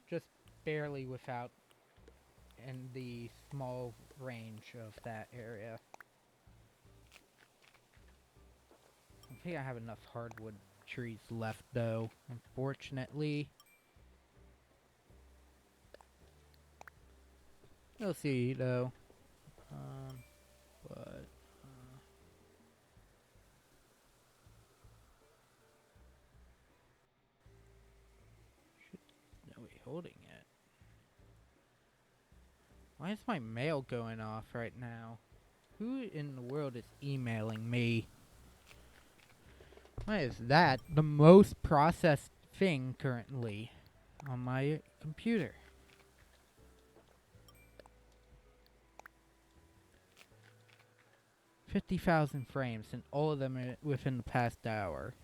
just barely without in the small range of that area. I think I have enough hardwood trees left though, unfortunately. We'll see though. But no, we holding it. Why is my mail going off right now? Who in the world is emailing me? What is that? The most processed thing currently on my computer. $50,000 frames, and all of them are within the past hour.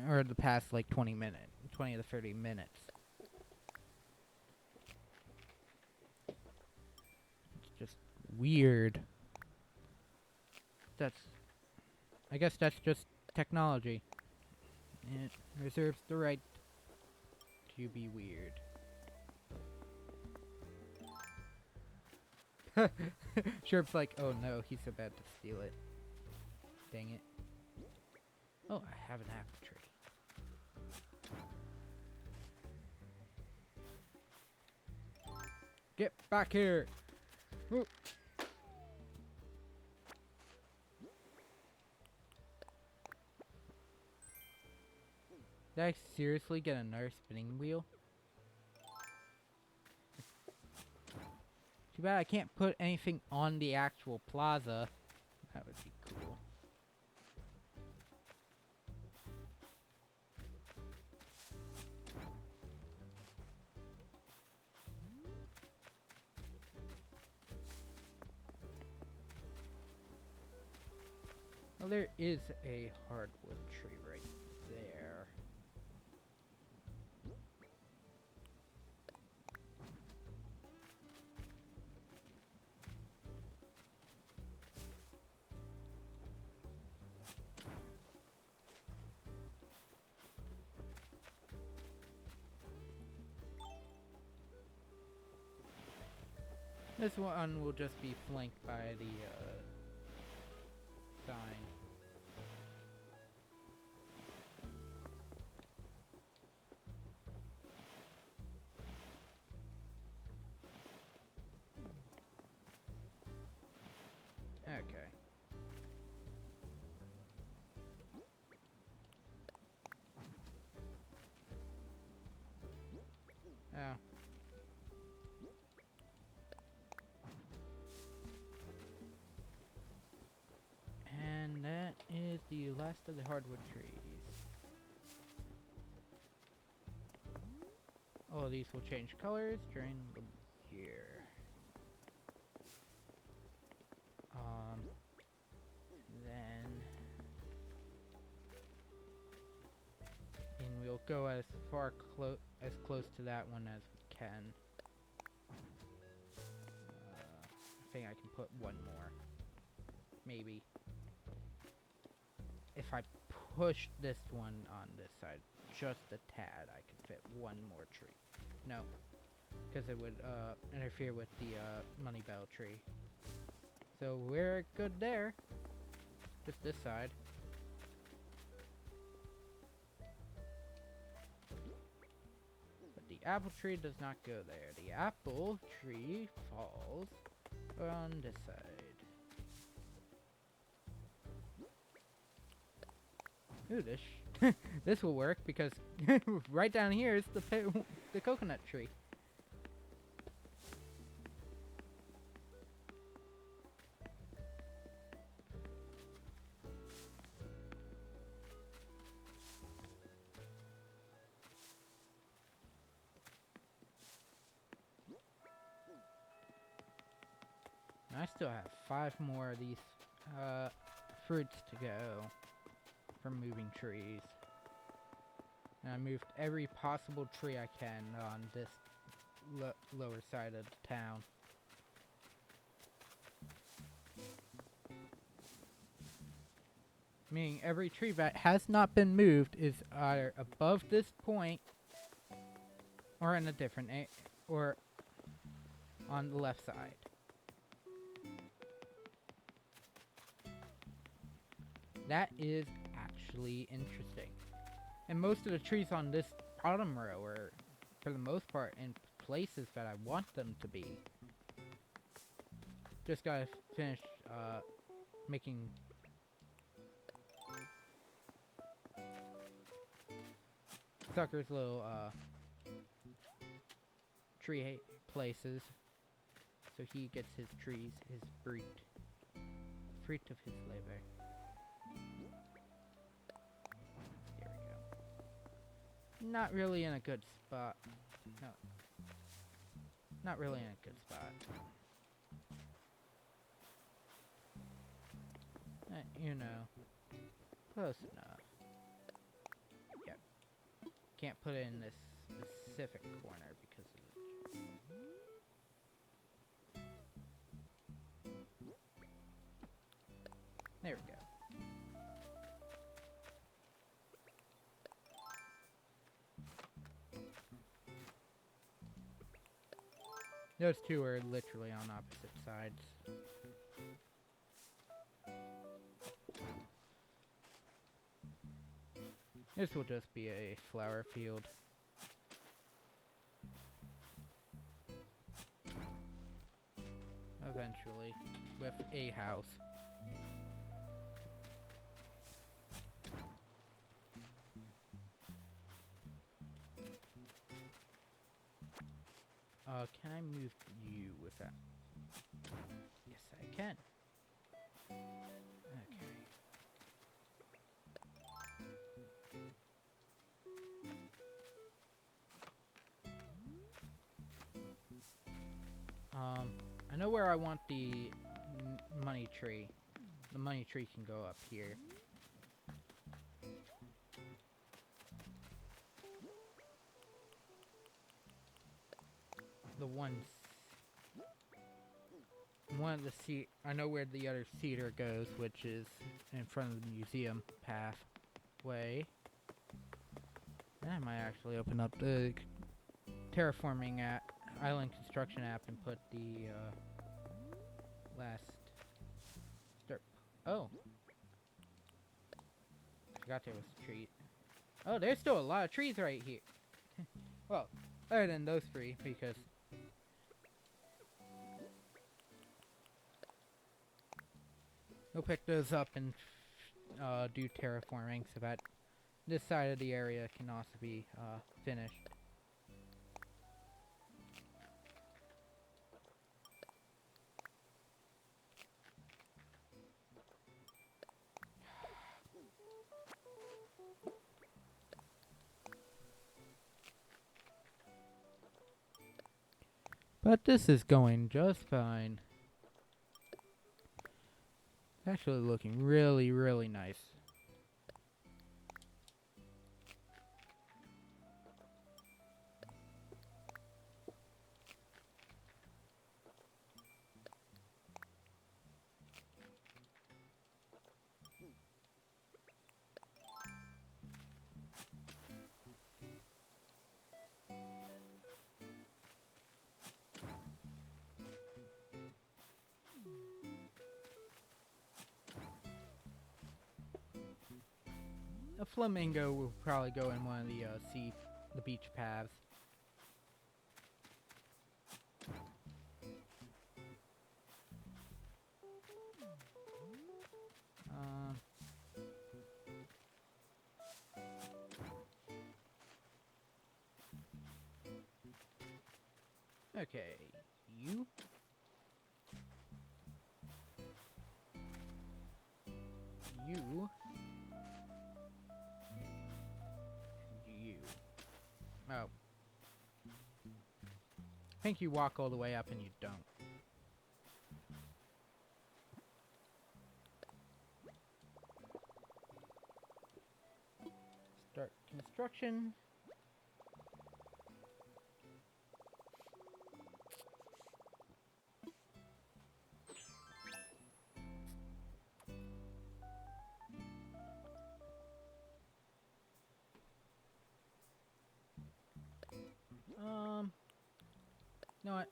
Or the past, like, 20 to 30 minutes. It's just weird. I guess that's just technology. It reserves the right to be weird. Sherp's like, oh no, he's about to steal it. Dang it. Oh, I have an apple tree. Get back here! Ooh. Did I seriously get another spinning wheel? Too bad I can't put anything on the actual plaza. That would be cool. Well, there is a hardwood tree right there. This one will just be flanked by the sign. Okay. Oh. And that is the last of the hardwood trees. All of these will change colors during the year. Then and we'll go as close to that one as we can. I think I can put one more, maybe. If I push this one on this side just a tad, I can fit one more tree. No, because it would interfere with the money bell tree. So we're good there. Just this side. But the apple tree does not go there. The apple tree falls on this side. Ooh, this will work because right down here is the coconut tree. I still have 5 more of these fruits to go from moving trees. And I moved every possible tree I can on this lower side of the town. Meaning every tree that has not been moved is either above this point or in a different or on the left side. That is actually interesting. And most of the trees on this bottom row are, for the most part, in places that I want them to be. Just gotta finish making Sucker's little tree places, so he gets his trees, his fruit of his labor. There we go. not really in a good spot. No. Not really in a good spot. You know. Close enough. Yep. Can't put it in this specific corner because of the... There we go. Those two are literally on opposite sides. This will just be a flower field. Eventually, with a house. Can I move you with that? Yes, I can. Okay. I know where I want the money tree. The money tree can go up here. The one of the I know where the other cedar goes, which is in front of the museum pathway. And I might actually open up the terraforming island construction app and put the last start. Oh, forgot there was a tree. Oh, there's still a lot of trees right here. Well, other than those three, because we'll pick those up and do terraforming so that this side of the area can also be finished. But this is going just fine. Actually looking really, really nice. A flamingo will probably go in one of the beach paths. Okay, you. You. Oh. I think you walk all the way up and you don't. Start construction. You know what?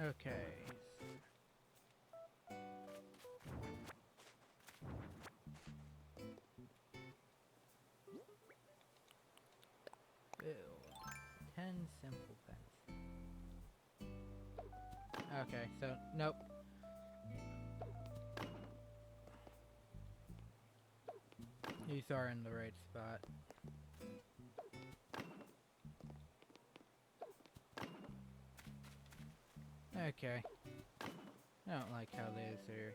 Okay. Build 10 simple fence. Okay, so nope. These are in the right spot. Okay. I don't like how those are.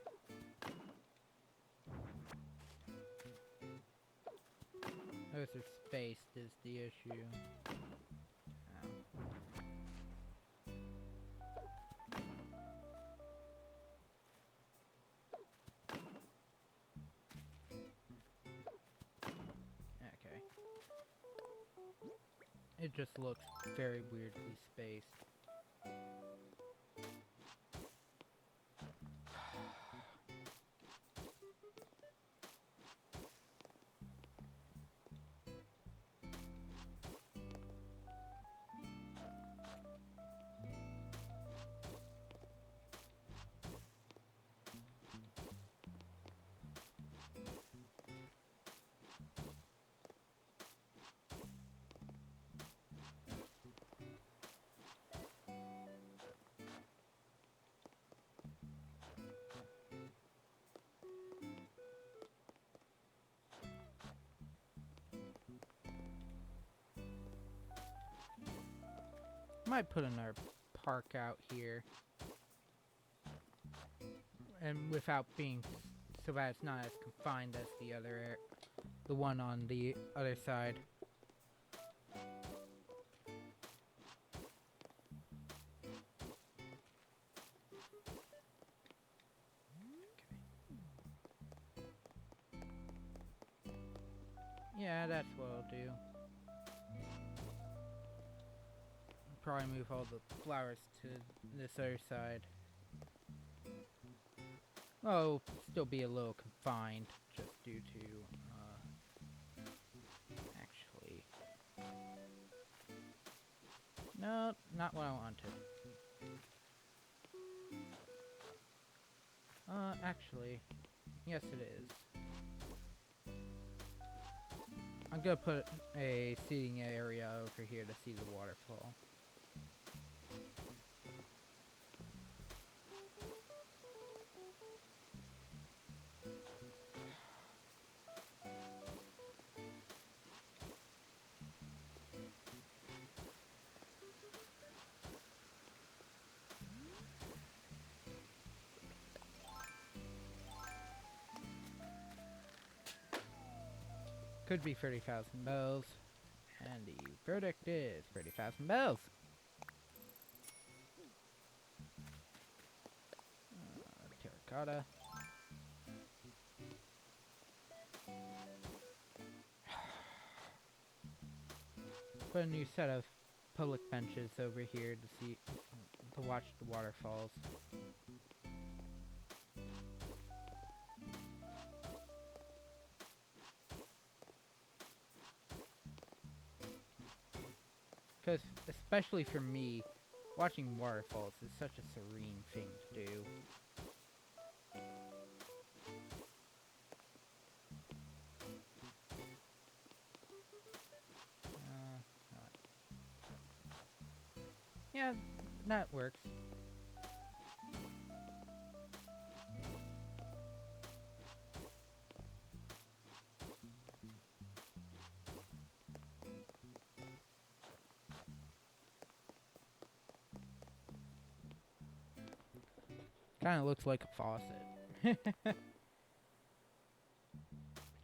Those are spaced is the issue. Ow. Okay. It just looks very weirdly spaced. Might put another park out here. And without being so that it's not as confined as the other the one on the other side. Yeah, that's what I'll do. Probably move all the flowers to this other side. Oh, still be a little confined just due to, actually. No, not what I wanted. Actually, yes it is. I'm gonna put a seating area over here to see the waterfall. Could be 30,000 bells. And the verdict is 30,000 bells. Terracotta. Put a new set of public benches over here to watch the waterfalls. Because, especially for me, watching waterfalls is such a serene thing to do. Yeah, that works. Kind of looks like a faucet. But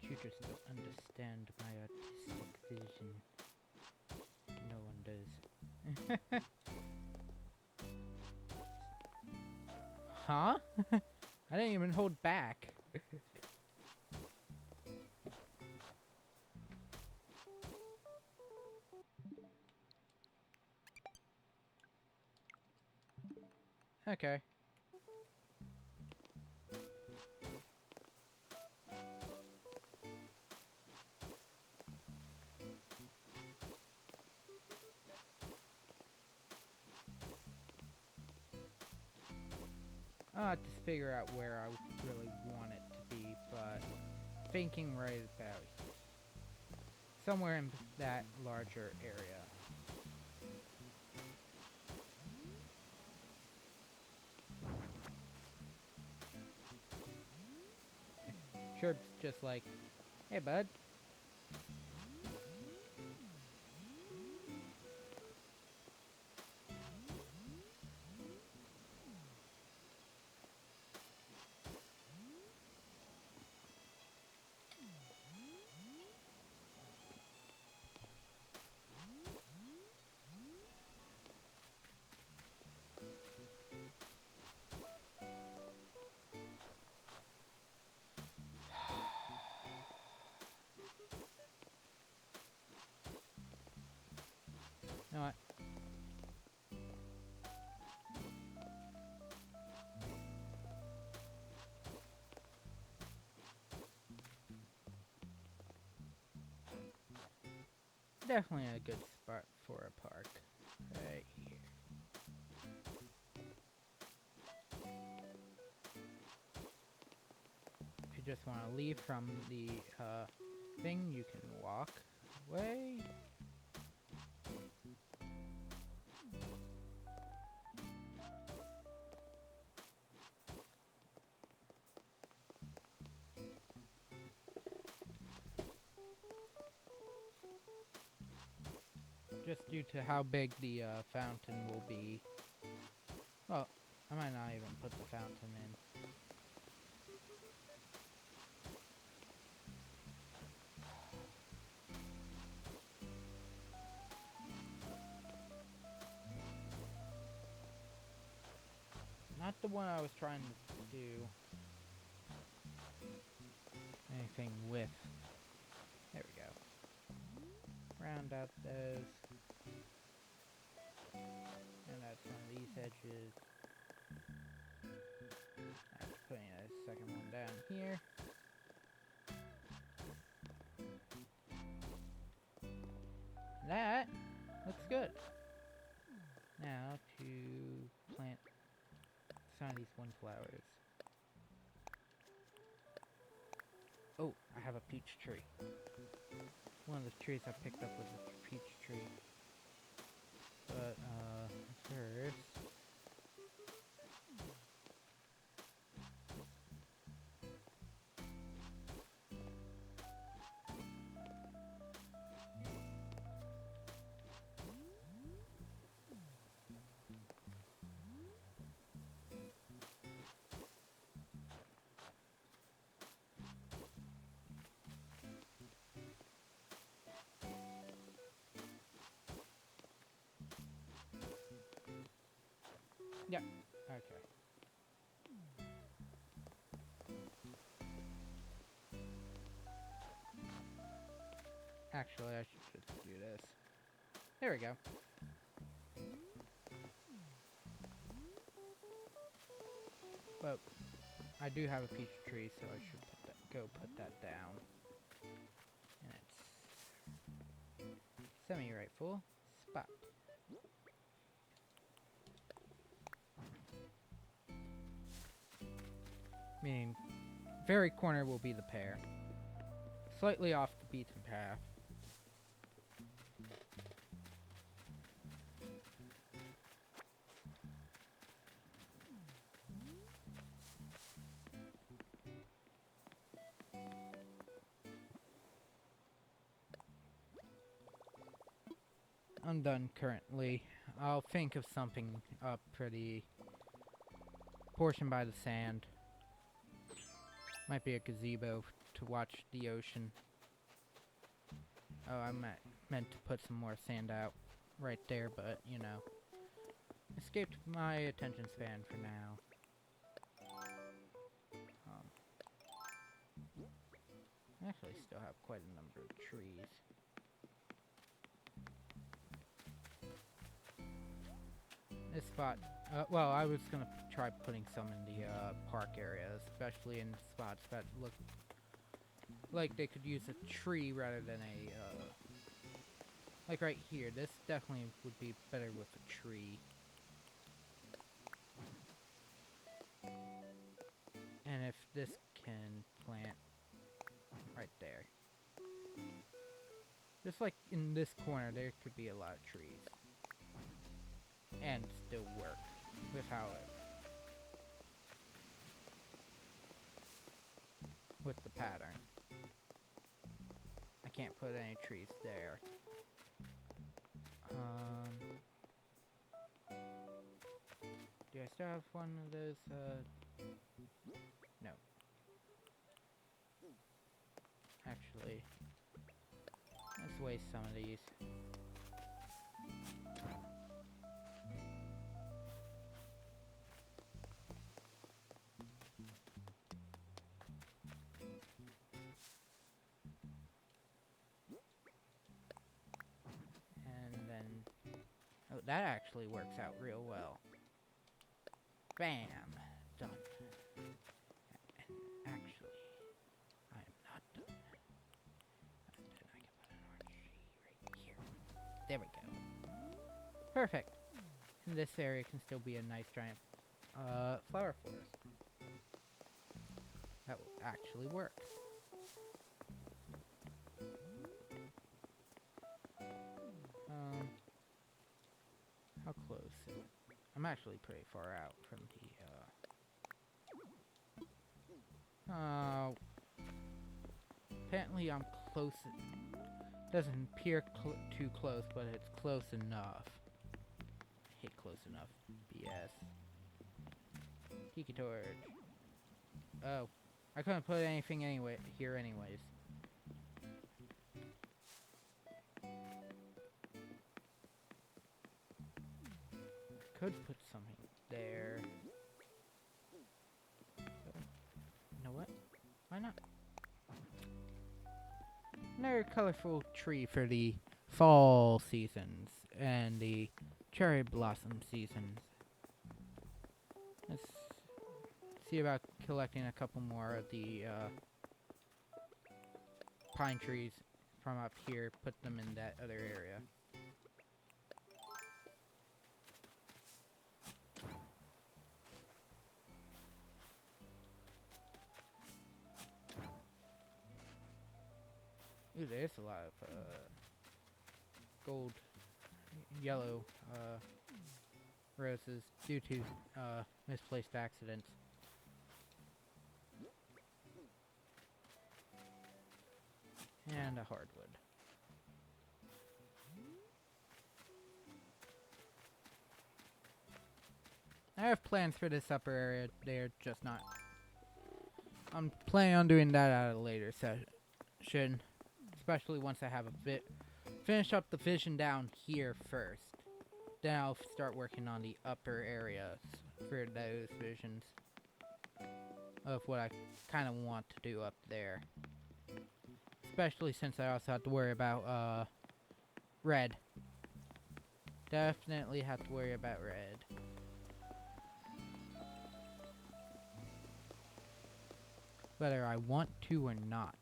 you just don't understand my artistic vision. No one does. Huh? I didn't even hold back. Okay. I'll have to figure out where I really want it to be, but thinking right about somewhere in that larger area. Chirp's just like, hey bud. You know what? Definitely a good spot for a park. Right here. If you just want to leave from the thing, you can walk away. Just due to how big the fountain will be. Well, I might not even put the fountain in. Not the one I was trying to do anything with. There we go. Round out those. And that's one of these edges. I'm putting a second one down here. That looks good. Now to plant some of these windflowers. Oh, I have a peach tree. One of the trees I picked up was a peach tree. But, first... Yeah, okay. Actually, I should just do this. There we go. But I do have a peach tree, so I should put that down. And it's semi-rightful spot. Meaning, very corner will be the pear. Slightly off the beaten path. I'm done currently. I'll think of something up pretty portion by the sand. Might be a gazebo to watch the ocean. Oh, I meant to put some more sand out right there, but, you know. Escaped my attention span for now. I actually still have quite a number of trees. This spot, well, I was gonna try putting some in the park area, especially in spots that look like they could use a tree rather than a, like right here. This definitely would be better with a tree. this can plant right there. Just like in this corner, there could be a lot of trees. And still work with how it... with the pattern. I can't put any trees there. Do I still have one of those, no. Actually, let's waste some of these. And then, oh, that actually works out real well. Bam! Done. And actually, I am not done. And then I can put an orange tree right here. There we go. Perfect. And this area can still be a nice giant flower forest. That will actually work. How close? I'm actually pretty far out from the, apparently I'm close. Doesn't appear too close, but it's close enough. I hate close enough. BS. Tiki torch. Oh. I couldn't put anything anyway here anyways. I could put something there. You know what? Why not? Another colorful tree for the fall seasons and the cherry blossom seasons. Let's see about collecting a couple more of the pine trees from up here, put them in that other area. Ooh, there's a lot of gold, yellow roses due to misplaced accidents. And a hardwood. I have plans for this upper area. They're just not. I'm planning on doing that at a later session. Especially once I have a bit. Finish up the vision down here first. Then I'll start working on the upper areas for those visions. Of what I kind of want to do up there. Especially since I also have to worry about, red. Definitely have to worry about red. Whether I want to or not.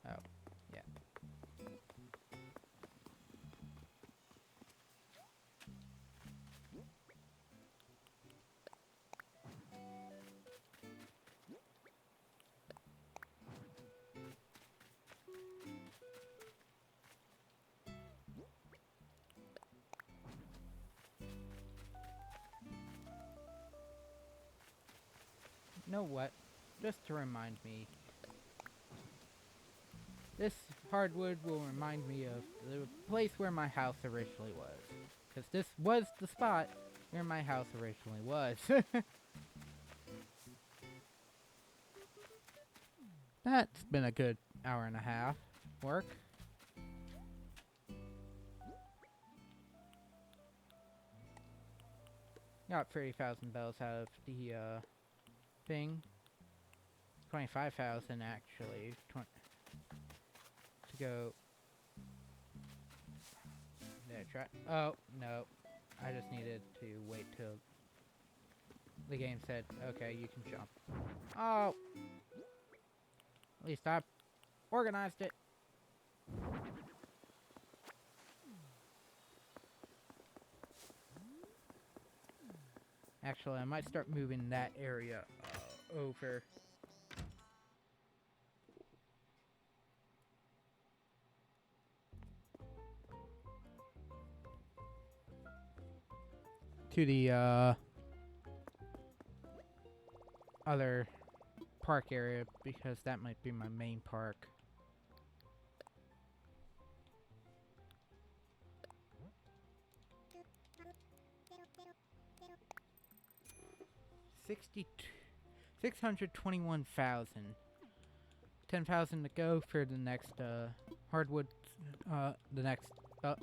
Oh, yeah. You know what? Just to remind me, this hardwood will remind me of the place where my house originally was. Because this was the spot where my house originally was. That's been a good hour and a half work. Got 30,000 bells out of the thing. 25,000 actually. To go. There, try. Oh no, I just needed to wait till the game said, "Okay, you can jump." Oh, at least I organized it. Actually, I might start moving that area over. To the other park area because that might be my main park. $621,000. 10,000 to go for the next hardwood, the next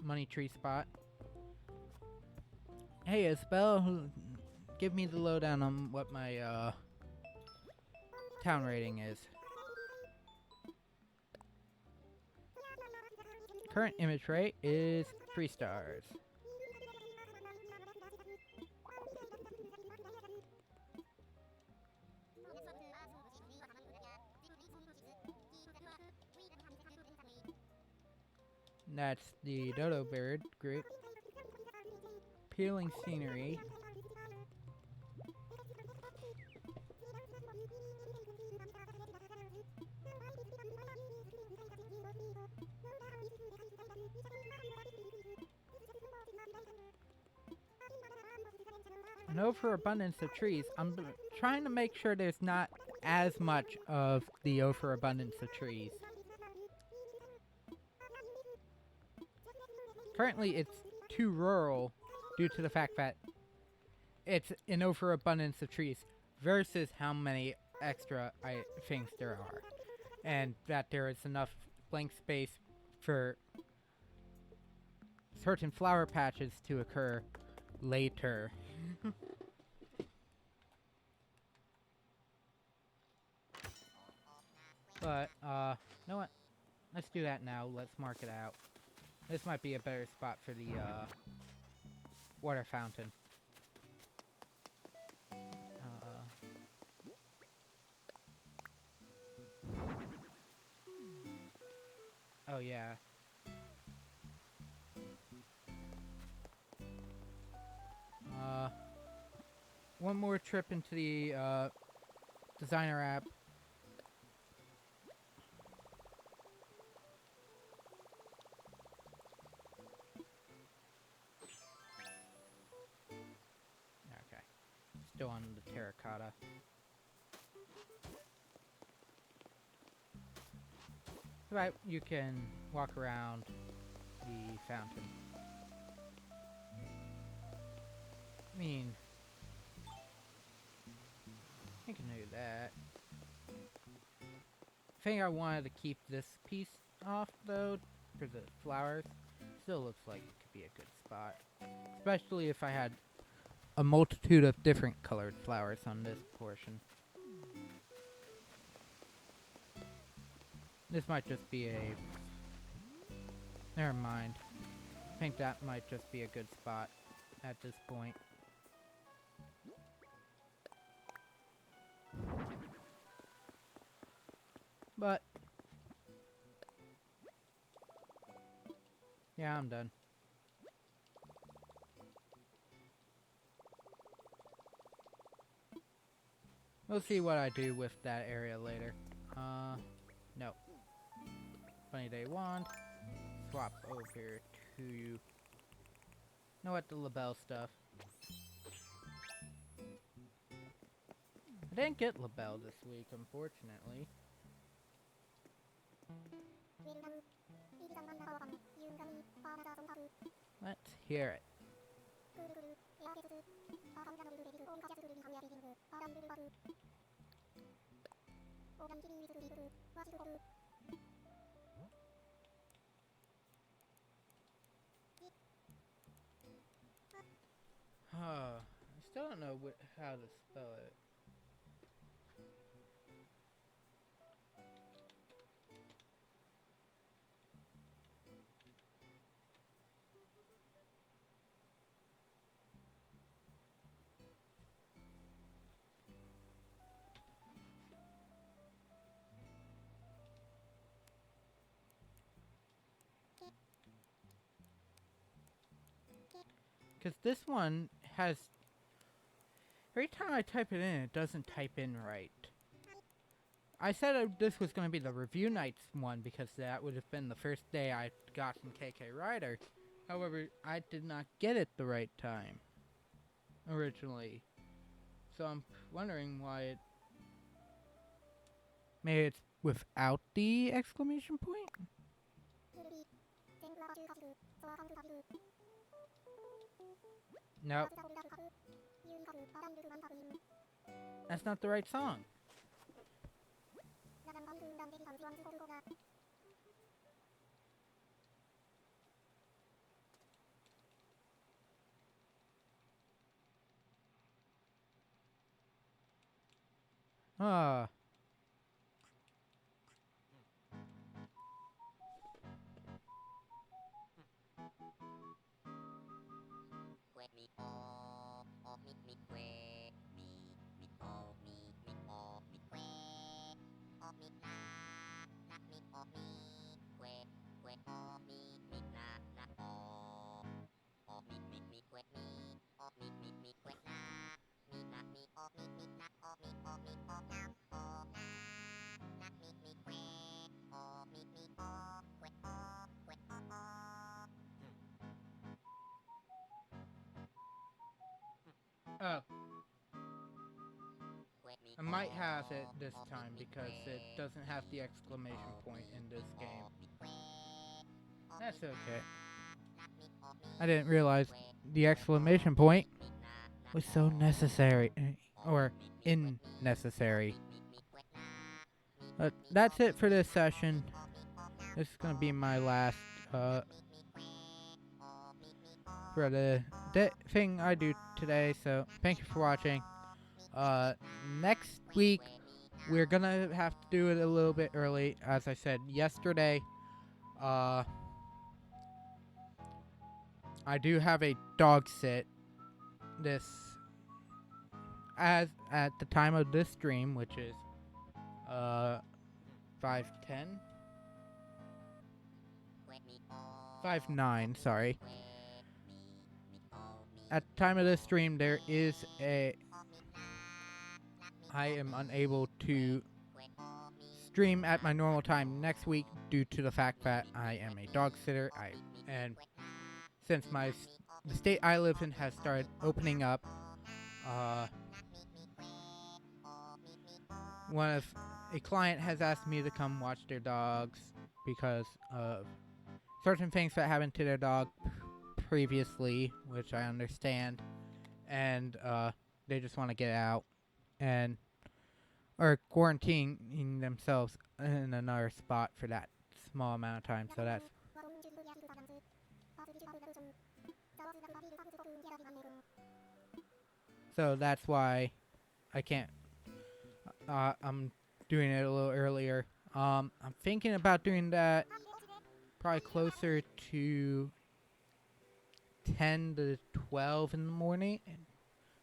money tree spot. Hey Isabel, give me the lowdown on what my town rating is. Current image rate is 3 stars. That's the dodo bird group. Peeling scenery. An overabundance of trees. I'm trying to make sure there's not as much of the overabundance of trees. Currently, it's too rural due to the fact that it's an overabundance of trees versus how many extra things there are. And that there is enough blank space for certain flower patches to occur later. But, you know what? Let's do that now. Let's mark it out. This might be a better spot for the, water fountain. Oh, yeah. One more trip into the, designer app. Okay. Still on the terracotta. Right, you can walk around the fountain. I mean, I can do that. I think I wanted to keep this piece off though, for the flowers. Still looks like it could be a good spot. Especially if I had a multitude of different colored flowers on this portion. This might just be a... Never mind. I think that might just be a good spot at this point. But... yeah, I'm done. We'll see what I do with that area later. No. Funny Day Wand. Swap over to... You know what, the LaBelle stuff. I didn't get LaBelle this week, unfortunately. Let's hear it. I still don't know how to spell it. Because this one has... Every time I type it in, it doesn't type in right. I said this was going to be the review nights one because that would have been the first day I got from KK Rider. However, I did not get it the right time originally. So I'm wondering why it... Maybe it's without the exclamation point? Nope. That's not the right song. Ah. Oh. I might have it this time because it doesn't have the exclamation point in this game. That's okay. I didn't realize the exclamation point was so necessary. Or unnecessary. But that's it for this session. This is going to be my last for the thing I do today. So thank you for watching. Next week we're gonna have to do it a little bit early. As I said yesterday, I do have a dog sit this as at the time of this stream, which is 5:10, 5:09, sorry. At the time of this stream, there is I am unable to stream at my normal time next week due to the fact that I am a dog sitter. And since the state I live in has started opening up, a client has asked me to come watch their dogs because of certain things that happened to their dog previously, which I understand, and they just want to get out and or quarantining themselves in another spot for that small amount of time. So that's why I can't. I'm doing it a little earlier. I'm thinking about doing that probably closer to 10 to 12 in the morning,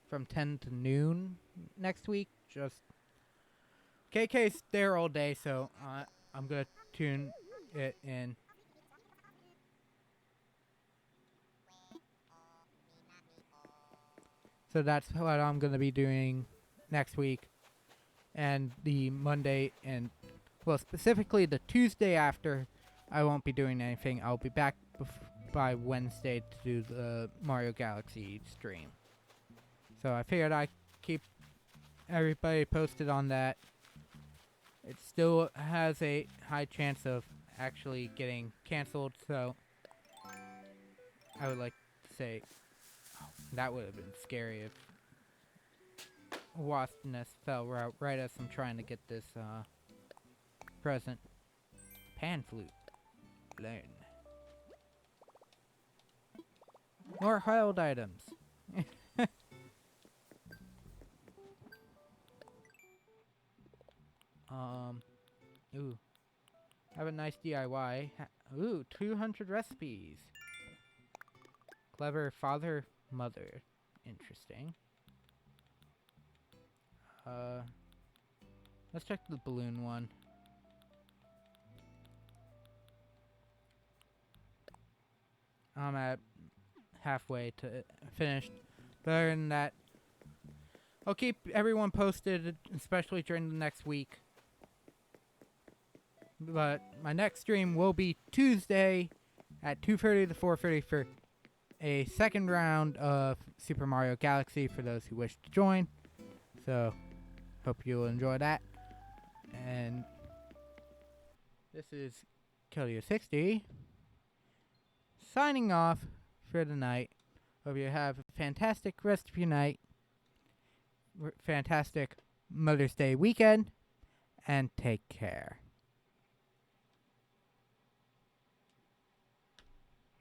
from 10 to noon next week. Just KK's there all day, so I'm gonna tune it in. So that's what I'm gonna be doing next week, and the Monday and, well, specifically the Tuesday after, I won't be doing anything. I'll be back by Wednesday to do the Mario Galaxy stream. So I figured I'd keep everybody posted on that. It still has a high chance of actually getting canceled, so I would like to say, that would have been scary if Wasp Nest fell right as I'm trying to get this present. Pan flute. Learn. More held items. Ooh. Have a nice DIY. Ooh, 200 recipes. Clever father, mother. Interesting. Let's check the balloon one. I'm at halfway to finished. But other than that, I'll keep everyone posted, especially during the next week. But my next stream will be Tuesday at 2:30 to 4:30 for a second round of Super Mario Galaxy for those who wish to join. So, hope you'll enjoy that. And this is Kelly60 signing off for the night. Hope you have a fantastic rest of your night, fantastic Mother's Day weekend, and take care.